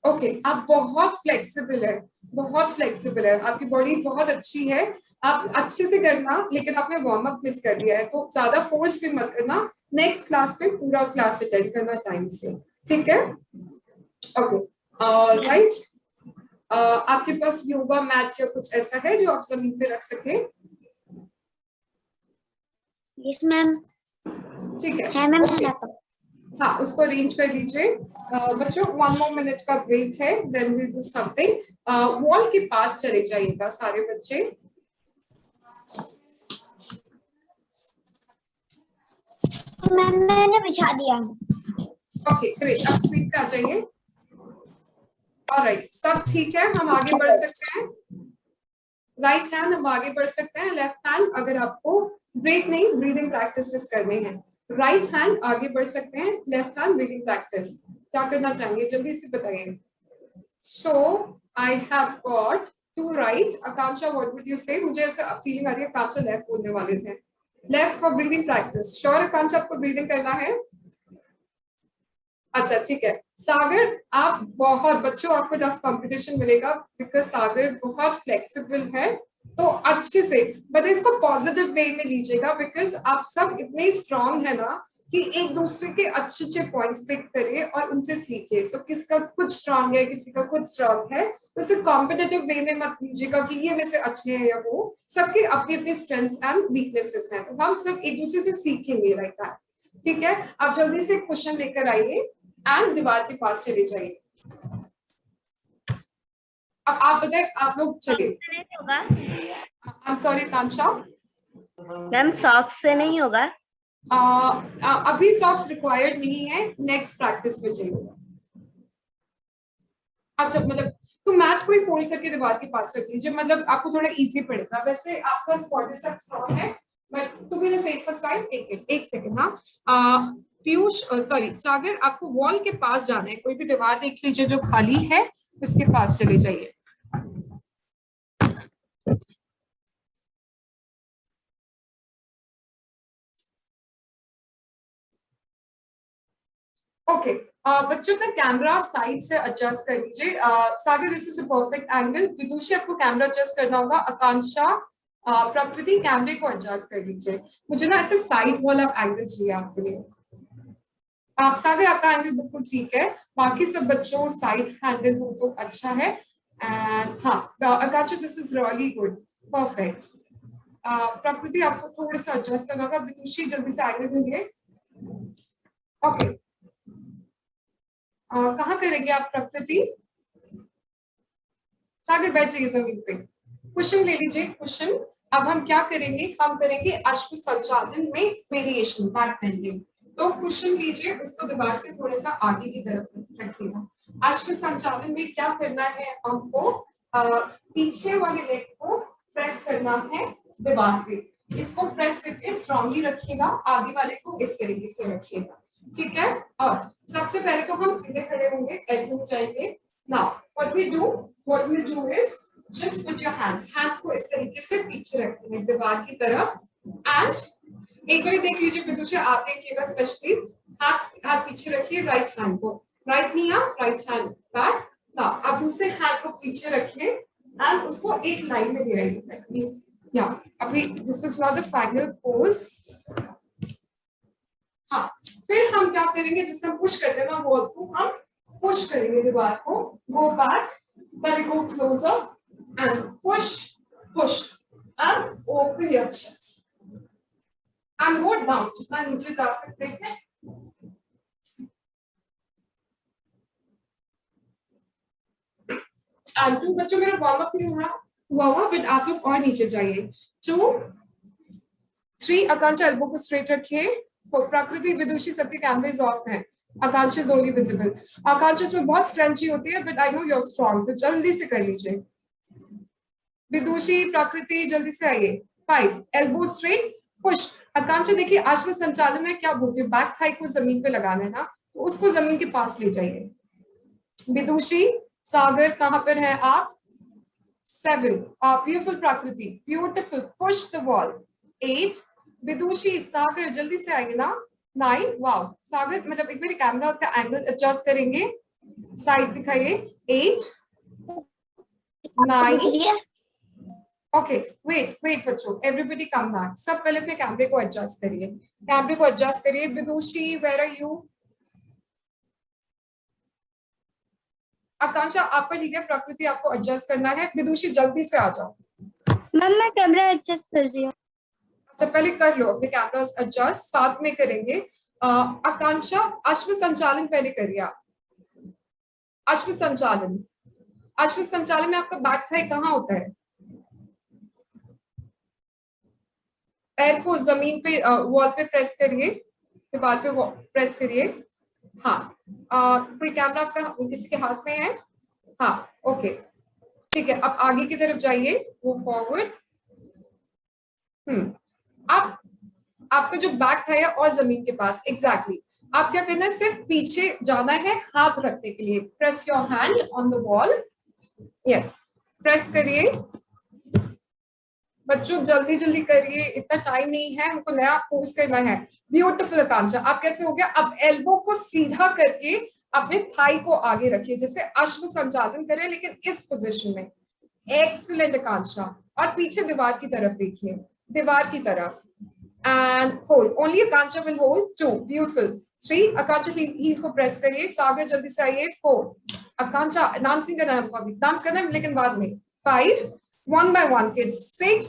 ओके आप बहुत फ्लेक्सिबल है, बहुत फ्लेक्सिबल है, आपकी बॉडी बहुत अच्छी है, आप अच्छे से करना, लेकिन आपने वार्म अप मिस कर दिया है, तो ज्यादा फोर्स भी मत करना, नेक्स्ट क्लास में पूरा क्लास अटेंड करना टाइम से, ठीक है? ओके राइट, आपके पास योगा मैट या कुछ ऐसा है जो आप जमीन पे रख सके? यस मैम, ठीक है, है मैम। okay. हाँ उसको अरेंज कर लीजिए। बच्चों 1 more minute का ब्रेक है, then we do something. Wall के पास चले जाइएगा सारे बच्चे। मैम मैंने बिछा दिया। ओके ग्रेट, आप स्क्रीन पे आ जाइए। ऑलराइट सब ठीक है, हम आगे बढ़ सकते हैं। राइट हैंड हम आगे बढ़ सकते हैं, लेफ्ट हैंड अगर आपको ब्रेक नहीं ब्रीदिंग प्रैक्टिसेस करने हैं, राइट हैंड आगे बढ़ सकते हैं, लेफ्ट हैंड ब्रीदिंग प्रैक्टिस। क्या करना चाहेंगे जल्दी से बताइए। So I have got 2 right. Akanksha what would you say? मुझे ऐसा फीलिंग आ रही है आकांक्षा लेफ्ट बोलने वाले थे। Left for breathing practice. Sure Akanksha आपको ब्रीदिंग करना है? अच्छा ठीक है। सागर आप बहुत, बच्चों आपको टफ कंपटीशन मिलेगा बिकॉज सागर बहुत फ्लेक्सिबल है, तो अच्छे से बट इसको पॉजिटिव वे में लीजिएगा बिकॉज आप सब इतने स्ट्रांग है ना कि एक दूसरे के अच्छे अच्छे पॉइंट्स पिक करिए और उनसे सीखिए। सो किसका कुछ स्ट्रांग है, किसी का कुछ स्ट्रांग है, तो सिर्फ कॉम्पिटिटिव वे में मत लीजिएगा कि ये में से अच्छे हैं या वो, सबके अपनी अपनी स्ट्रेंथ्स एंड वीकनेसेस हैं, तो हम सब एक दूसरे से सीखेंगे लाइक दैट, ठीक है? आप जल्दी से क्वेश्चन लेकर आइए एंड दीवार के पास चले जाइए। अब आप बताए, आप लोग चलिए। I am sorry Kanksha ma'am socks से नहीं होगा? अभी सॉक्स रिक्वायर्ड नहीं है, नेक्स्ट प्रैक्टिस में चाहिए। अच्छा मतलब तो मैट को ही फोल्ड करके दीवार के पास रख लीजिए, मतलब आपको थोड़ा इजी पड़ेगा। वैसे आपका क्वाड्रिसेप्स स्ट्रांग है but to be the safer side एक सेकंड। हाँ पीयूष सॉरी सागर, आपको वॉल के पास जाना है, कोई भी दीवार देख लीजिए जो खाली है उसके पास चले जाइए। ओके बच्चों का कैमरा साइड से एडजस्ट कर लीजिए। Sagar this is a perfect angle. Vidushi आपको कैमरा एडजस्ट करना होगा, आकांक्षा प्रकृति कैमरे को एडजस्ट कर लीजिए। मुझे ना ऐसे साइड वाला एंगल चाहिए आपके लिए। सागर आपका एंगल बिल्कुल ठीक है, बाकी सब बच्चों साइड हैंडल हो तो अच्छा है। एंड हाँ Akanksha this is really good, perfect. Prakriti आपको थोड़ा सा एडजस्ट करना होगा। विदुषी जल्दी से एंगल ढूंढिए। ओके कहाँ करेंगे आप प्रकृति? सागर बैठ जाइए जमीन पे, क्वेश्चन ले लीजिए क्वेश्चन। अब हम क्या करेंगे, हम करेंगे अश्व संचालन में वेरिएशन बैक बेंडिंग। तो क्वेश्चन लीजिए, उसको दीवार से थोड़ा सा आगे की तरफ रखिएगा। अश्व संचालन में क्या करना है हमको, पीछे वाले लेग को प्रेस करना है दीवार पे, इसको प्रेस करके स्ट्रांगली रखिएगा, आगे वाले को इस तरीके से रखिएगा, ठीक है? और सबसे पहले तो हम सीधे खड़े होंगे, ऐसे हो जाएंगे। Now what we do is just put your hands को इस तरीके से पीछे रखेंगे दीवार की तरफ। एंड एक बार देख लीजिए विदुषी, आप देखिएगा स्पेशली, हाथ पीछे रखिए, राइट हैंड को, right knee up, right hand back. Now आप दूसरे हैंड को पीछे रखिए एंड उसको एक लाइन में ले आइए। या अभी this is not the final pose. हाँ फिर हम क्या करेंगे, जिससे हम पुश करते हैं ना वॉल को, हम पुश करेंगे दीवार को, गो बैक, पहले go closer and push push and open your chest and go down, जितना नीचे जा सकते हैं। एंड टू बच्चों मेरा वार्म अप नहीं हुआ बट आप लोग और नीचे जाइए। 2 3 आकांक्षा एल्बो को स्ट्रेट रखिए। प्रकृति विदुषी सबके कैमरेज ऑफ हैं। Akanksha is only visible. Akanksha इसमें बहुत स्ट्रेंची होती है, but I know you are strong, तो जल्दी से कर लीजिए। विदुषी, प्रकृति, जल्दी से आइए। 5, एल्बो स्ट्रेट, पुश। आकांक्षा देखिए आश्व संचालन में क्या बोलती है, बैक थाई को जमीन पे लगाना है ना, तो उसको जमीन के पास ले जाइए। विदुषी, सागर कहां पर है आप? 7, ब्यूटीफुल प्रकृति, ब्यूटीफुल, पुश द वॉल। 8, विदुषी, सागर जल्दी से आइए ना। 9, वाओ सागर, मतलब एक बार कैमरा का एंगल एडजस्ट करेंगे, साइड दिखाइए। 8, 9, ओके वेट बच्चों, एवरीबडी कम बैक। सब पहले अपने कैमरे को एडजस्ट करिए, कैमरे को एडजस्ट करिए। विदुषी, वेयर आर यू? आकांक्षा आपका ठीक है, प्रकृति आपको एडजस्ट करना है। विदुषी जल्दी से आ जाओ। मैम मैं कैमरा एडजस्ट कर रही हूँ। अच्छा पहले कर लो अपने कैमरा एडजस्ट, साथ में करेंगे। आकांक्षा अश्व संचालन पहले करिए आप। अश्व संचालन, अश्व संचालन में आपका बैक थाई कहाँ होता है? पैर को जमीन पे वॉल पे प्रेस करिए, दीवार पे प्रेस करिए। हाँ कोई कैमरा आपका किसी के हाथ में है? हाँ ओके ठीक है, अब आगे की तरफ जाइए, वो फॉरवर्ड। आप आपका जो बैक है और जमीन के पास एग्जैक्टली आप क्या करना है, सिर्फ पीछे जाना है हाथ रखने के लिए। Press your hand on the wall, yes press करिए। बच्चों जल्दी जल्दी करिए, इतना टाइम नहीं है, हमको नया पोज करना है। ब्यूटीफुल आकांक्षा, आप कैसे हो गया? अब एल्बो को सीधा करके अपने थाई को आगे रखिए, जैसे अश्व संचालन करें लेकिन इस पोजीशन में। एक्सीलेंट आकांक्षा, और पीछे दीवार की तरफ देखिए, दीवार की तरफ, and hold, only Akanksha will hold. 2, beautiful. 3, Akanksha heel को प्रेस करिए। सागर जल्दी से आइए। 4, आकांक्षा डांसिंग करना है हमको, अभी डांस करना है लेकिन बाद में। 5, 1 by 1 kids। 6,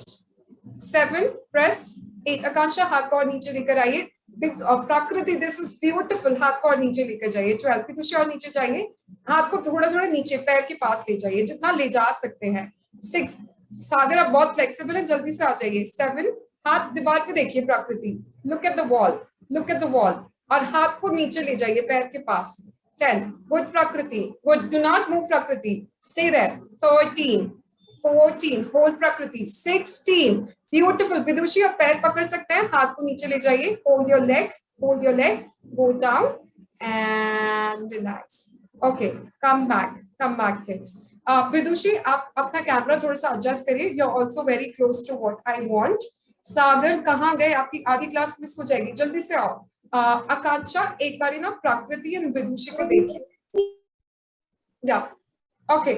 7, press। 8, आकांक्षा हाथ को और नीचे लेकर आइए। प्रकृति, दिस इज ब्यूटीफुल, हाथ को और नीचे लेकर जाइए। 12, विदुषी और नीचे जाइए, हाथ को थोड़ा थोड़ा नीचे पैर के पास ले जाइए, जितना ले जा सकते हैं। 6, सागर आप बहुत फ्लेक्सिबल है, जल्दी से आ जाइए। 7, हाथ दीवार पे देखिए, प्रकृति look at the wall, look at the wall, और हाथ को नीचे ले जाइए पैर के पास। 10, गुड प्रकृति, गुड, डू नॉट मूव प्रकृति, स्टे देयर। 13, 14, होल्ड प्रकृति। 16, ब्यूटीफुल। विदुषी आप पैर पकड़ सकते हैं, हाथ को नीचे ले जाइए। Hold your leg, hold your leg, go down and relax. Okay come back kids. Vidushi आप अपना कैमरा थोड़ा सा एडजस्ट करिए, you are also very close to what I want. Sagar कहाँ गए? आपकी आधी क्लास मिस हो जाएगी, जल्दी से आओ। आकांक्षा एक बारी ना प्रकृति और विदुषी को देखिए। या ओके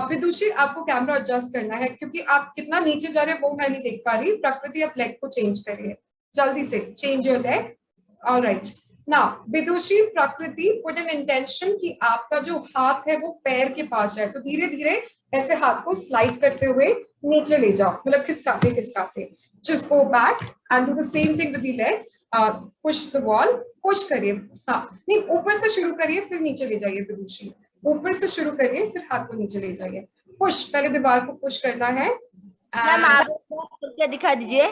विदुषी आपको कैमरा एडजस्ट करना है, क्योंकि आप कितना नीचे जा रहे हैं वो मैं नहीं देख पा रही। प्रकृति आप लेग को चेंज करिए, जल्दी से change your leg. Alright now Vidushi, Prakriti put an intention कि आपका जो हाथ है वो पैर के पास है, तो धीरे धीरे ऐसे हाथ को स्लाइड करते हुए नीचे ले जाओ, मतलब खिसकाते। Just go back and do the same thing with the leg. Push the wall, push करिए। हाँ नहीं, ऊपर से शुरू करिए फिर नीचे ले जाइए। विदुषी ऊपर से शुरू करिए फिर हाथ को नीचे ले जाइए। पुश, पहले दीवार को पुश करना है। मैम आप करके दिखा दीजिए।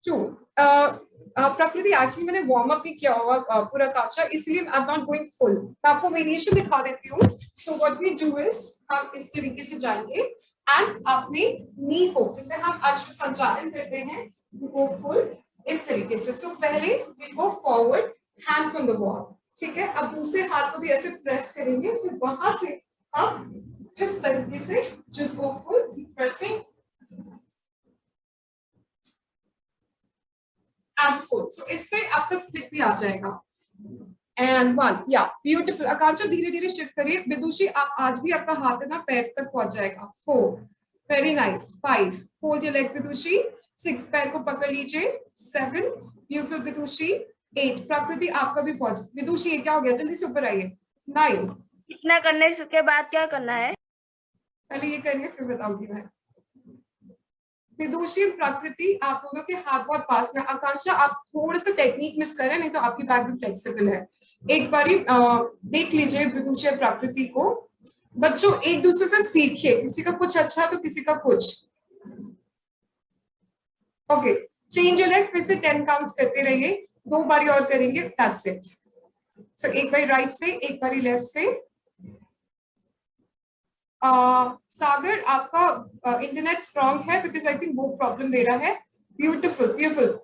2, प्रकृति एक्चुअली मैंने वार्म अप नहीं किया होगा पूरा काचा, इसलिए I am not going full. मैं आपको वेरिएशन दिखा देती हूँ। So what we do is, हम इस तरीके से जाएंगे एंड अपने नी को, जैसे हम अश्व संचालन करते हैं, गो फुल इस तरीके से। सो पहले we go forward, hands on the wall, ठीक है। अब दूसरे हाथ को भी ऐसे प्रेस करेंगे, फिर वहां से हम इस तरीके से just go full, pressing and full. So इससे आपका स्प्लिट भी आ जाएगा। एंड 1, या ब्यूटीफुल। आकांक्षा धीरे धीरे शिफ्ट करिए। विदुषी आप आज भी आपका हाथ है ना पैर तक पहुंच जाएगा। 4, very nice. 5, hold your leg Vidushi. 6, पैर को पकड़ लीजिए। 7, ब्यूटीफुल विदुषी। 8, प्रकृति आपका भी पहुंच। विदुषी ये क्या हो गया, जल्दी से ऊपर आइए। 9, इतना करने के बाद क्या करना है? पहले ये करेंगे फिर बताऊंगी मैं। विदुषी, प्रकृति आप दोनों के हाथ बहुत पास में। आकांक्षा आप थोड़ा सा टेक्निक मिस कर रहे हैं, नहीं तो आपकी बैक भी फ्लेक्सिबल है। एक बारी देख लीजिए विदुषी और प्रकृति को। बच्चों एक दूसरे से सीखिए, किसी का कुछ अच्छा तो किसी का कुछ। ओके चेंज योर लेग, फिर से 10 काउंट्स करते रहिए, 2 बारी और करेंगे, दैट्स इट। सो एक बारी राइट से, एक बारी लेफ्ट से। सागर आपका इंटरनेट स्ट्रॉन्ग है, बिकॉज आई थिंक वो प्रॉब्लम दे रहा है। Beautiful beautiful.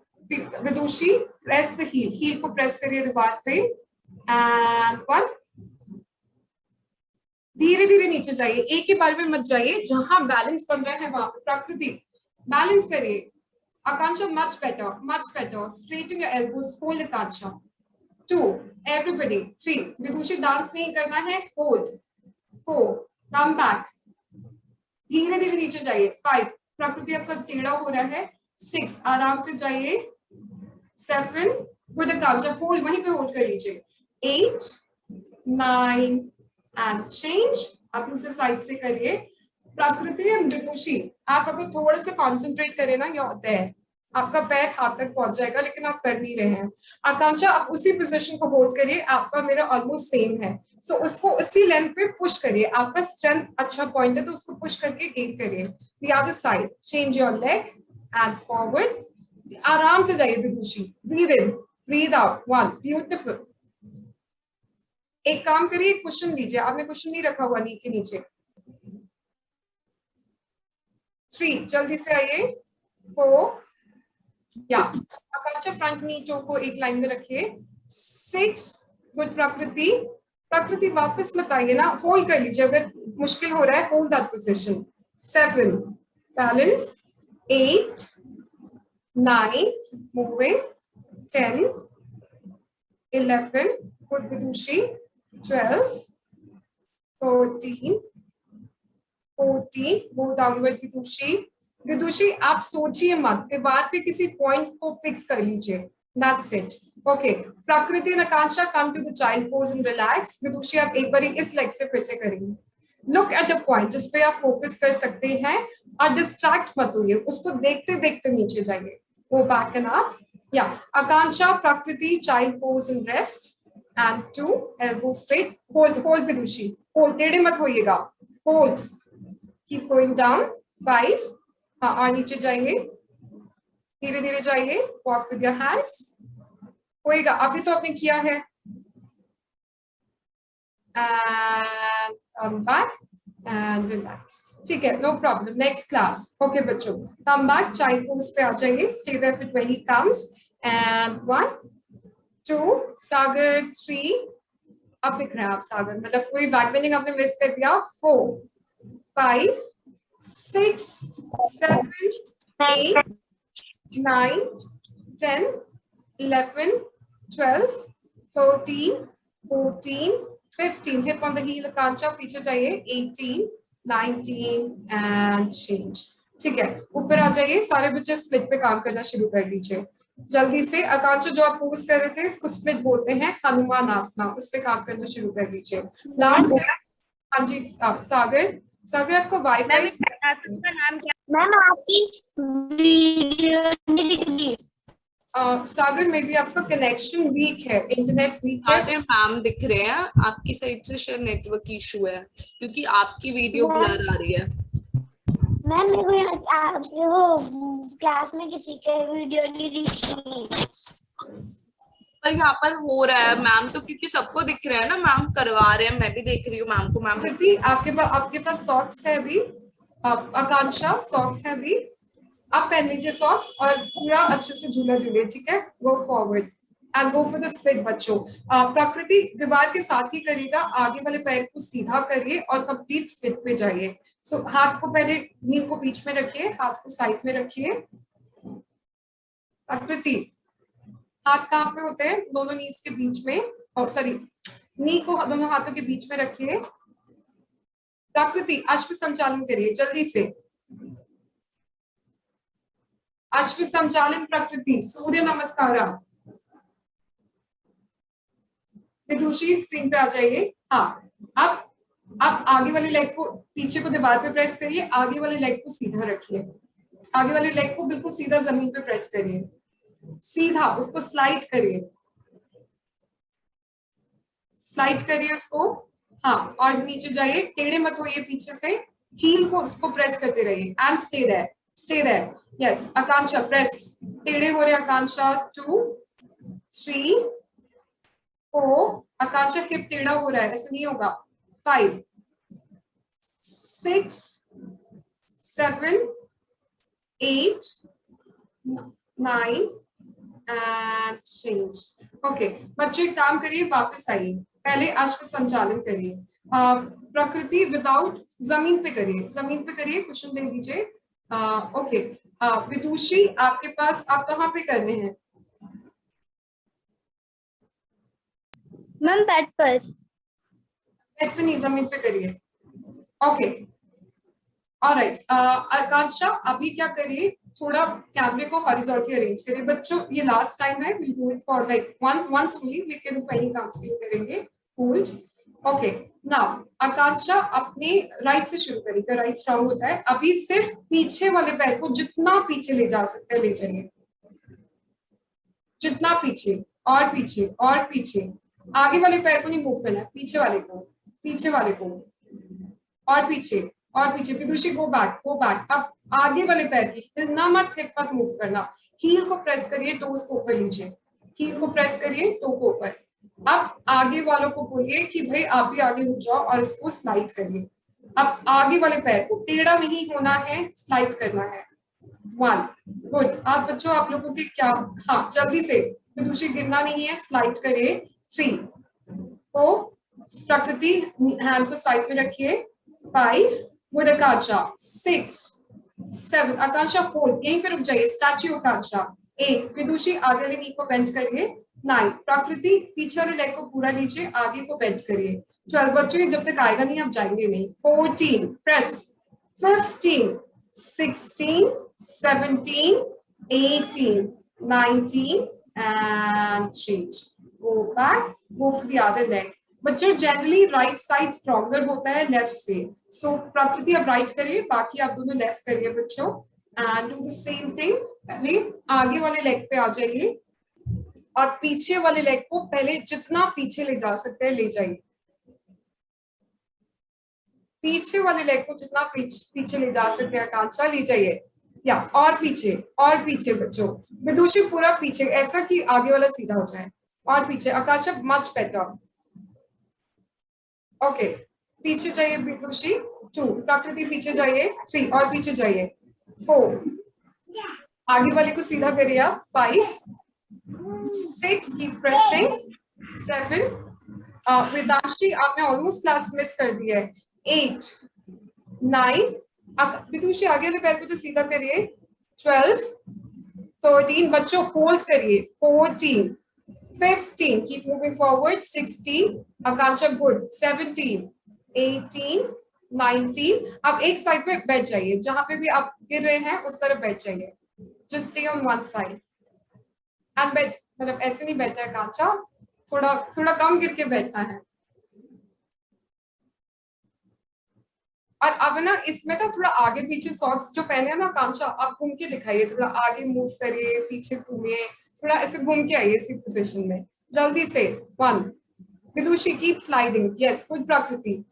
Vidushi press the heel, heel को प्रेस करिए दीवार पे एंड 1। धीरे धीरे नीचे जाइए, एक ही बार में मत जाइए, जहां बैलेंस बन रहा है वहां पे। प्रकृति बैलेंस करिए। Akanksha much better. Straighten your elbows, hold Akanksha. 2 everybody. 3 Vidushi dance नहीं करना है, होल्ड। 4 कम बैक, धीरे धीरे नीचे जाइए। 5 प्रकृति आपका टेढ़ा हो रहा है। 6 आराम से जाइए। 7 गुड आकांक्षा, होल्ड, वहीं पे होल्ड कर लीजिए। 8 9 एंड चेंज। आप दूसरे साइड से करिए। प्रकृति एंड विदुषी, आप अगर थोड़ा सा कॉन्सेंट्रेट करें ना, ये होता है आपका पैर हाथ तक पहुंच जाएगा, लेकिन आप कर नहीं रहे हैं। आकांक्षा आप उसी पोजीशन को होल्ड करिए, आपका मेरा ऑलमोस्ट सेम है। सो उसको उसी लेंथ पे पुश करिए। आपका स्ट्रेंथ अच्छा पॉइंट है, तो उसको पुश करके गेन करिए। The other side, change your leg and forward. आराम से जाइए Vidushi. Breathe in, breathe out. 1 beautiful. एक काम करिए, क्वेश्चन लीजिए, आपने क्वेश्चन नहीं रखा हुआ नी के नीचे। 3 जल्दी से आइए। 4 या आकांक्षा फ्रंट नी टो को एक लाइन में रखिए। 6 गुड प्रकृति वापस मत आइए ना, होल्ड कर लीजिए, अगर मुश्किल हो रहा है hold that position. 7 balance. 8 9 moving. 10 11 good Vidushi. 12 13 14 go downward Vidushi आप सोचिए मत, दीवार पे किसी पॉइंट को फिक्स कर लीजिए। That's it. Okay, Prakriti and Akanksha come to the child pose and relax. Vidushi आप एक बार इस लेग से फिर से करेंगे। लुक एट द पॉइंट जिस पे आप फोकस कर सकते हैं और डिस्ट्रैक्ट मत होइए, उसको देखते देखते नीचे जाइए। Go back and up. या Akanksha Prakriti child pose and rest and 2 elbow straight. Hold Vidushi, hold, टेढ़े मत होइएगा, होल्ड। Keep going down. 5 हाँ, और नीचे जाइए, धीरे धीरे जाइए। Walk with your hands. होएगा, अभी तो आपने किया है। And come back and relax. ठीक है, no problem. Next class. Okay बच्चों, कम बैक, चाइल्ड पोज पे आ जाइए। Stay there for 20 counts and 1 2 सागर 3 अब दिख रहा है आप सागर, मतलब पूरी बैक बेंडिंग आपने मिस कर दिया। 4 5 6 7 8 9 10 11 12 13 14 15 हिप ऑन द हील आकांक्षा, पीछे जाइए। 18 19 एंड चेंज। ठीक है, ऊपर आ जाइए। सारे बच्चे स्प्लिट पे काम करना शुरू कर दीजिए जल्दी से। आकांक्षा जो आप पोज कर रहे थे इसको स्प्लिट बोलते हैं, हनुमान आसना, उस पे काम करना शुरू कर दीजिए। लास्ट। हाँ जी सागर आपको वाईफाई का नाम क्या? मैम आपकी वीडियो नहीं दिख रही। सागर में भी आपका कनेक्शन वीक है, इंटरनेट वीक है। सागर मैम दिख रहे हैं, आपकी साइड से शायद नेटवर्क इशू है, क्योंकि आपकी वीडियो ब्लर आ रही है। मैम मेरे को वो क्लास में किसी के वीडियो नहीं दिख रही। पर यहाँ पर हो रहा है मैम, तो क्योंकि सबको दिख रहा है ना, मैम करवा रहे हैं, मैं भी देख रही हूँ मैम को। मैम आपके पास सॉक्स है अभी? आकांक्षा सॉक्स है अभी? आप पहन लीजिए सॉक्स और पूरा अच्छे से झूला झूलिए। ठीक है, go forward and go for the split बच्चों। प्रकृति दीवार के साथ ही करिएगा, आगे वाले पैर को सीधा करिए और कंप्लीट स्प्लिट पे जाइए। सो हाथ को पहले नी को बीच में रखिए, हाथ को साइड में रखिए। प्रकृति हाथ कहाँ पे होते हैं? दोनों नीज के बीच में, और सॉरी नी को दोनों हाथों के बीच में रखिए। प्रकृति अश्व संचालन करिए जल्दी से। अश्व संचालन प्रकृति, सूर्य नमस्कार। विदुषी स्क्रीन पे आ जाइए। हाँ, अब आप आगे वाले लेग को, पीछे को दीवार पे प्रेस करिए, आगे वाले लेग को सीधा रखिए। आगे वाले लेग को बिल्कुल सीधा जमीन पे प्रेस करिए, सीधा उसको स्लाइड करिए, स्लाइड करिए उसको। हाँ, और नीचे जाइए, टेढ़े मत होइए पीछे से, हील को उसको प्रेस करते रहिए and stay there, stay there. Yes Akanksha press, टेढ़े हो रहे आकांक्षा। 2 3 4 आकांक्षा हिप टेढ़ा हो रहा है, ऐसे नहीं होगा। 5 6 7 8 9 एंड चेंज। ओके बच्चों एक काम करिए, वापस आइए, पहले अश्व संचालन करिए। प्रकृति विदाउट जमीन पे करिए, जमीन पे करिए, क्वेश्चन दे दीजिए। ओके विदुषी आपके पास, आप कहाँ पे कर रहे हैं? मैम बेड पर। बेड पे नहीं, जमीन पे करिए। ओके ऑलराइट आकांक्षा अभी क्या करिए, थोड़ा कैमरे को हॉरिजॉन्टली अरेंज करिए। बच्चों ये लास्ट टाइम है, we do it for like once only, we can do any counts के लिए करेंगे। होल्ड। ओके नाउ आकांक्षा अपने राइट से शुरू करिए, राइट स्ट्रांग होता है। अभी सिर्फ पीछे वाले पैर को जितना पीछे ले जा सकते हैं ले जाइए, जितना पीछे और पीछे और पीछे। आगे वाले पैर को नहीं मूव करना है, पीछे वाले को, पीछे वाले को और पीछे और पीछे। विदुषी गो बैक गो बैक। अब आगे वाले पैर की हिलना मत, हिप मत मूव करना। हील को प्रेस करिए, टोस को ऊपर लीजिए, हील को प्रेस करिए, टो को ऊपर। अब आगे वालों को बोलिए कि भाई आप भी आगे उठ जाओ और इसको स्लाइड करिए। अब आगे वाले पैर को टेढ़ा नहीं होना है, स्लाइड करना है। 1 गुड। आप बच्चों आप लोगों के क्या, हाँ जल्दी से, विदुषी गिरना नहीं है, स्लाइड करिए। 3 4 प्रकृति हैंड को साइड में रखिए। 5 गुड आकांक्षा। 6 7 आकांक्षा होल्ड, यहीं पे रुक जाइए, स्टैच्यू आकांक्षा। 8 विदुषी आगे वाले नी को बेंड करिए। 9 प्रकृति पीछे वाले लेग को पूरा लीजिए, आगे को बेंड करिए। 12 बच्चों जब तक आएगा नहीं आप जाएंगे नहीं। 14 press. 15 16 17 18 19 and change. Go back, go for the other leg. बच्चों जनरली राइट साइड स्ट्रॉन्गर होता है लेफ्ट से, सो प्रकृति अब राइट करिए, बाकी आप दोनों लेफ्ट करिए बच्चों। And do the same thing, पहले आगे वाले लेग पे आ जाइए और पीछे वाले लेग को पहले जितना पीछे ले जा सकते हैं ले जाइए। पीछे वाले लेग को जितना पीछे ले जा सकते हैं आकांक्षा ले जाइए, या और पीछे बच्चों। विदुषी पूरा पीछे, ऐसा कि आगे वाला सीधा हो जाए, और पीछे। आकांक्षा मच बेटर। ओके पीछे जाइए विदुषी। 2 प्रकृति पीछे जाइए। 3 और पीछे जाइए। 4 आगे वाले को सीधा करिए आप। 5 6 कीप प्रेसिंग। 7 वेदांशी आपने ऑलमोस्ट क्लास मिस कर दी है। 8 9 विदुषी आगे वाले पैर को तो सीधा करिए। 12 13 बच्चों होल्ड करिए। 14 15 keep moving forward। 16 आकांक्षा गुड। 17 18 19 आप एक साइड पे बैठ जाइए, जहां पे भी आप गिर रहे हैं उस तरफ बैठ जाइए। just stay on one side and बैठ, मतलब ऐसे नहीं बैठना है आकांक्षा, थोड़ा कम गिर के बैठना है। और अब ना इसमें ना थोड़ा आगे पीछे सॉक्स जो पहने हैं ना आकांक्षा, आप घूम के दिखाइए, थोड़ा आगे मूव करिए, पीछे घूमिए, थोड़ा ऐसे घूम के आइए इसी पोजीशन में जल्दी से। 1 विदुषी कीप स्लाइडिंग। यस गुड प्रकृति।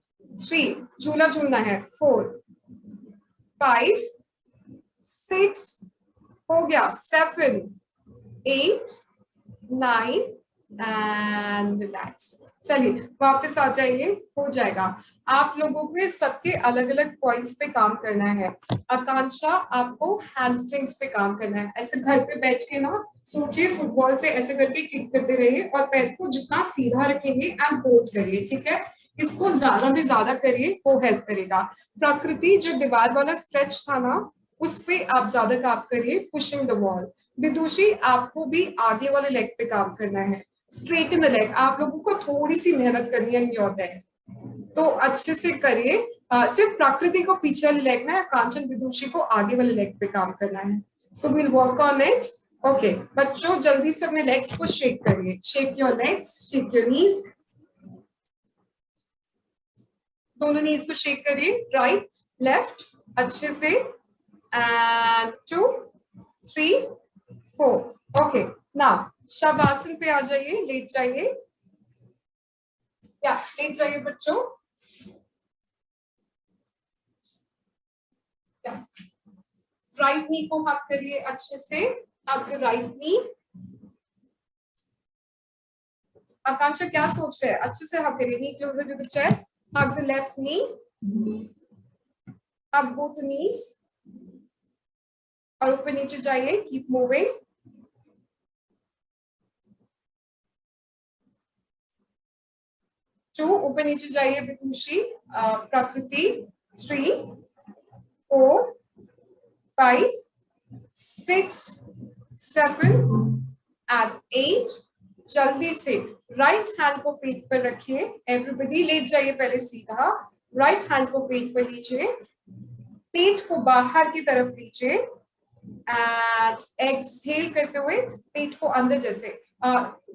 3 झूला झूलना है। 4 5 6 हो गया। 7 8 9 एंड रिलैक्स। चलिए वापस आ जाइए, हो जाएगा। आप लोगों के सबके अलग अलग पॉइंट्स पे काम करना है। आकांक्षा आपको हैमस्ट्रिंग्स पे काम करना है। ऐसे घर पे बैठ के ना सोचिए, फुटबॉल से ऐसे करके किक करते रहिए और पैर को जितना सीधा रखेंगे एंड होल्ड करिए, ठीक है। इसको ज्यादा भी ज्यादा करिए, वो हेल्प करेगा। प्रकृति जो दीवार वाला स्ट्रेच था ना, उस पे आप ज्यादा काम करिए, पुशिंग द वॉल। विदुषी आपको भी आगे वाले लेग पे काम करना है, स्ट्रेट इन द लेग। आप लोगों को थोड़ी सी मेहनत करनी है, नहीं होता है तो अच्छे से करिए। सिर्फ प्रकृति को पीछे वाले लेग में, कांचन विदुषी को आगे वाले लेग पे काम करना है। So will work on it. Okay बच्चों जल्दी से अपने लेग्स को शेक करिए। Shake your legs, shake your knees, दोनों नीज को शेक करिए, राइट लेफ्ट अच्छे से। एंड 2 3 4 ओके नाउ शवासन पे आ जाइए, लेट जाइए, या लेट जाइए बच्चों। राइट नी को हक करिए अच्छे से, आपके राइट नी। आकांक्षा क्या सोच रहे हैं? अच्छे से हक करिए, knee closer to the chest, hug the left knee, hug both knees और ऊपर नीचे जाइए, कीप मूविंग। टू, ऊपर नीचे जाइए विदुषी, प्रकृति 3 4 5 6 7 एंड 8। जल्दी से राइट हैंड को पेट पर रखिए, एवरीबॉडी लेट जाइए पहले सीधा, राइट हैंड को पेट पर लीजिए, पेट को बाहर की तरफ लीजिए एंड एक्सहेल करते हुए पेट को अंदर, जैसे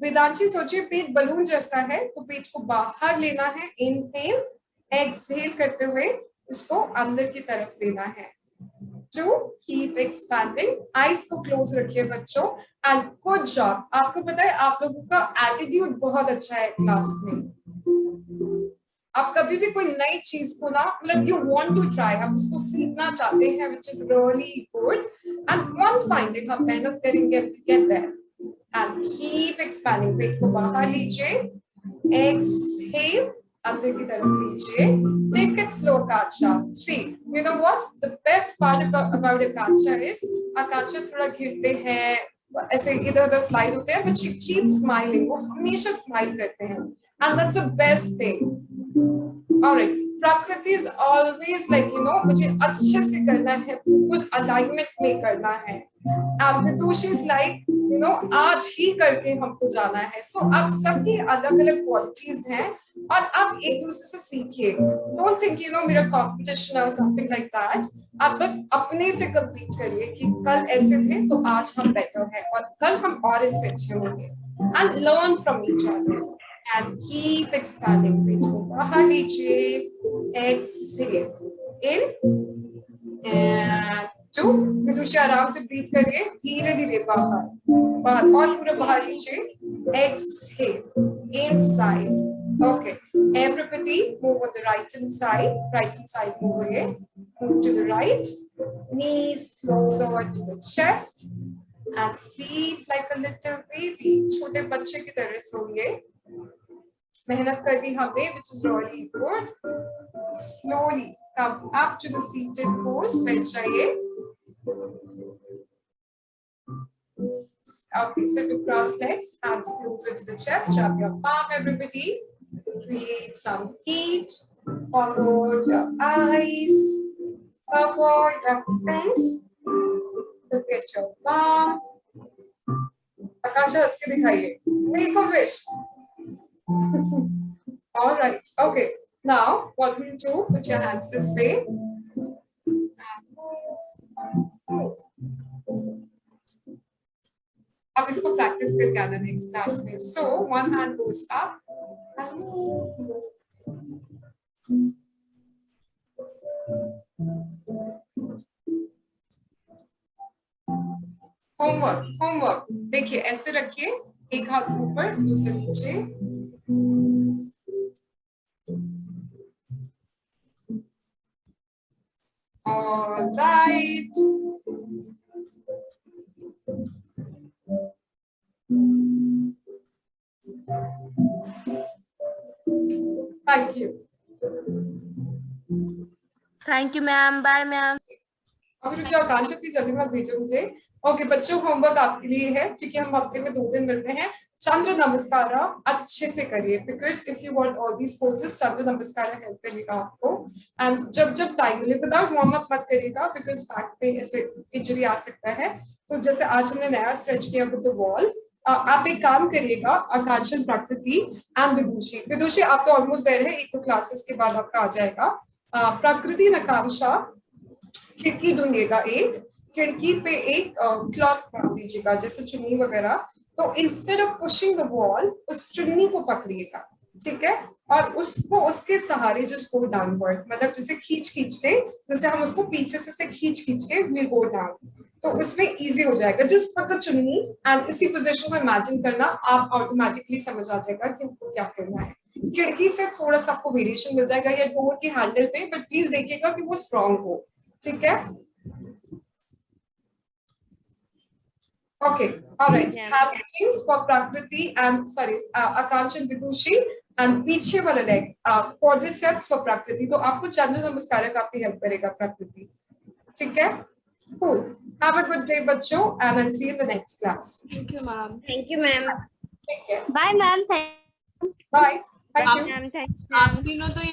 वेदांशी सोचिए पेट बलून जैसा है, तो पेट को बाहर लेना है, इनहेल, एक्सहेल करते हुए उसको अंदर की तरफ लेना है। टू, कीप एक्सपैंडिंग, आईज को क्लोज रखिए बच्चों एंड गुड जॉब। आपको पता है आप लोगों का एटीट्यूड बहुत अच्छा है क्लास में। आप कभी भी कोई नई चीज को ना, मतलब यू वांट टू ट्राई, आप उसको सीखना चाहते हैं, which is really good and one fine day हम मेहनत करेंगे, get there and keep expanding. पेट को बाहर लीजिए, एक्सहेल, अंदर की तरफ लीजिए, take it slow Akanksha. 3, you know what the best part about Akanksha is, Akanksha थोड़ा गिरते हैं, ऐसे इधर उधर स्लाइड होते हैं, बट शी कीप स्माइलिंग, वो हमेशा स्माइल करते हैं and that's the best thing. Alright, प्रकृति is always like you know, मुझे अच्छे से करना है, बिल्कुल अलाइनमेंट में करना है। विदुषी is like you know, आज ही करके हमको जाना है। So आप सबकी अलग अलग क्वालिटीज हैं और आप एक दूसरे से सीखिए। Don't think you know मेरा competition or something like that। आप बस अपने से compete करिए कि कल ऐसे थे तो आज हम better हैं और कल हम और इससे अच्छे होंगे। And learn from each other and keep expanding। पेट को बाहर लीजिए, exhale in and 2, विदुषी आराम से ब्रीथ करिए, धीरे धीरे बाहर बाहर और पूरा बाहर लीजिए, exhale inside। Okay, everybody move on the right hand side move again, move to the right, knees closer to the chest and sleep like a little baby। छोटे बच्चे की तरह सोइए, मेहनत कर दी हमने, which is really good। Slowly come up to the seated pose, बैठ जाइए। Okay, sit with crossed legs, hands closer to the chest, wrap your palm everybody, create some heat, follow your eyes, cover your face, look at your palm। आकांक्षा हंस के दिखाइए, make a wish। All right, okay, now what we'll do, put your hands this way and move। अब इसको practice करके आना next class में। So one hand goes up and move। Homework देखिए, ऐसे रखिए, एक हाथ ऊपर दूसरे नीचे, all right। Thank you। Thank you ma'am, bye ma'am. अभी रुक जाओ आकांक्षा, जल्दी मत भेजो मुझे। ओके बच्चों, होमवर्क आपके लिए है, क्योंकि हम हफ्ते में 2 दिन मिलते हैं। चंद्र नमस्कार अच्छे से करिए, because if you want all these poses, चंद्र नमस्कार हेल्प करेगा आपको। एंड जब टाइम मिले, विदाउट वार्म अप मत करिएगा, बिकॉज बैक पे ऐसे इंजरी आ सकता है। तो जैसे आज हमने नया स्ट्रेच किया विद द वॉल, आप एक काम करिएगा, आकांक्षा, प्रकृति एंड विदुषी आप तो ऑलमोस्ट देयर है, एक तो क्लासेस के बाद आपका आ जाएगा। प्रकृति और आकांक्षा खिड़की ढूंढिएगा, एक खिड़की पे एक क्लॉथ बांध दीजिएगा, जैसे चुन्नी वगैरह। तो instead of pushing the wall, उस चुन्नी को पकड़िएगा, ठीक है, और उसको उसके सहारे जस्ट गो डाउनवर्ड, मतलब जैसे खींच के, जैसे हम उसको पीछे से खींच के विल गो डाउन, तो उसमें इजी हो जाएगा। जस्ट पकड़ चुन्नी एंड इसी पोजीशन को इमेजिन करना, आप ऑटोमेटिकली समझ आ जाएगा कि आपको क्या करना है। खिड़की से थोड़ा सा आपको वेरिएशन मिल जाएगा या डोर के हैंडल पे, बट प्लीज देखिएगा कि वो स्ट्रांग हो, ठीक है। Okay, all right. Yeah. Hamstrings for Prakriti and sorry, Akansh and Vidushi, and पीछे वाला leg, quadriceps for Prakriti. तो आपको चंद्र नमस्कार काफी help करेगा Prakriti. ठीक है? Cool. Have a good day, बच्चों, and I'll see you in the next class. Thank you, ma'am. Thank you, ma'am. Take care. Bye, ma'am. Bye. Thank आप- you. Ma'am, thank you. आप तीनों तो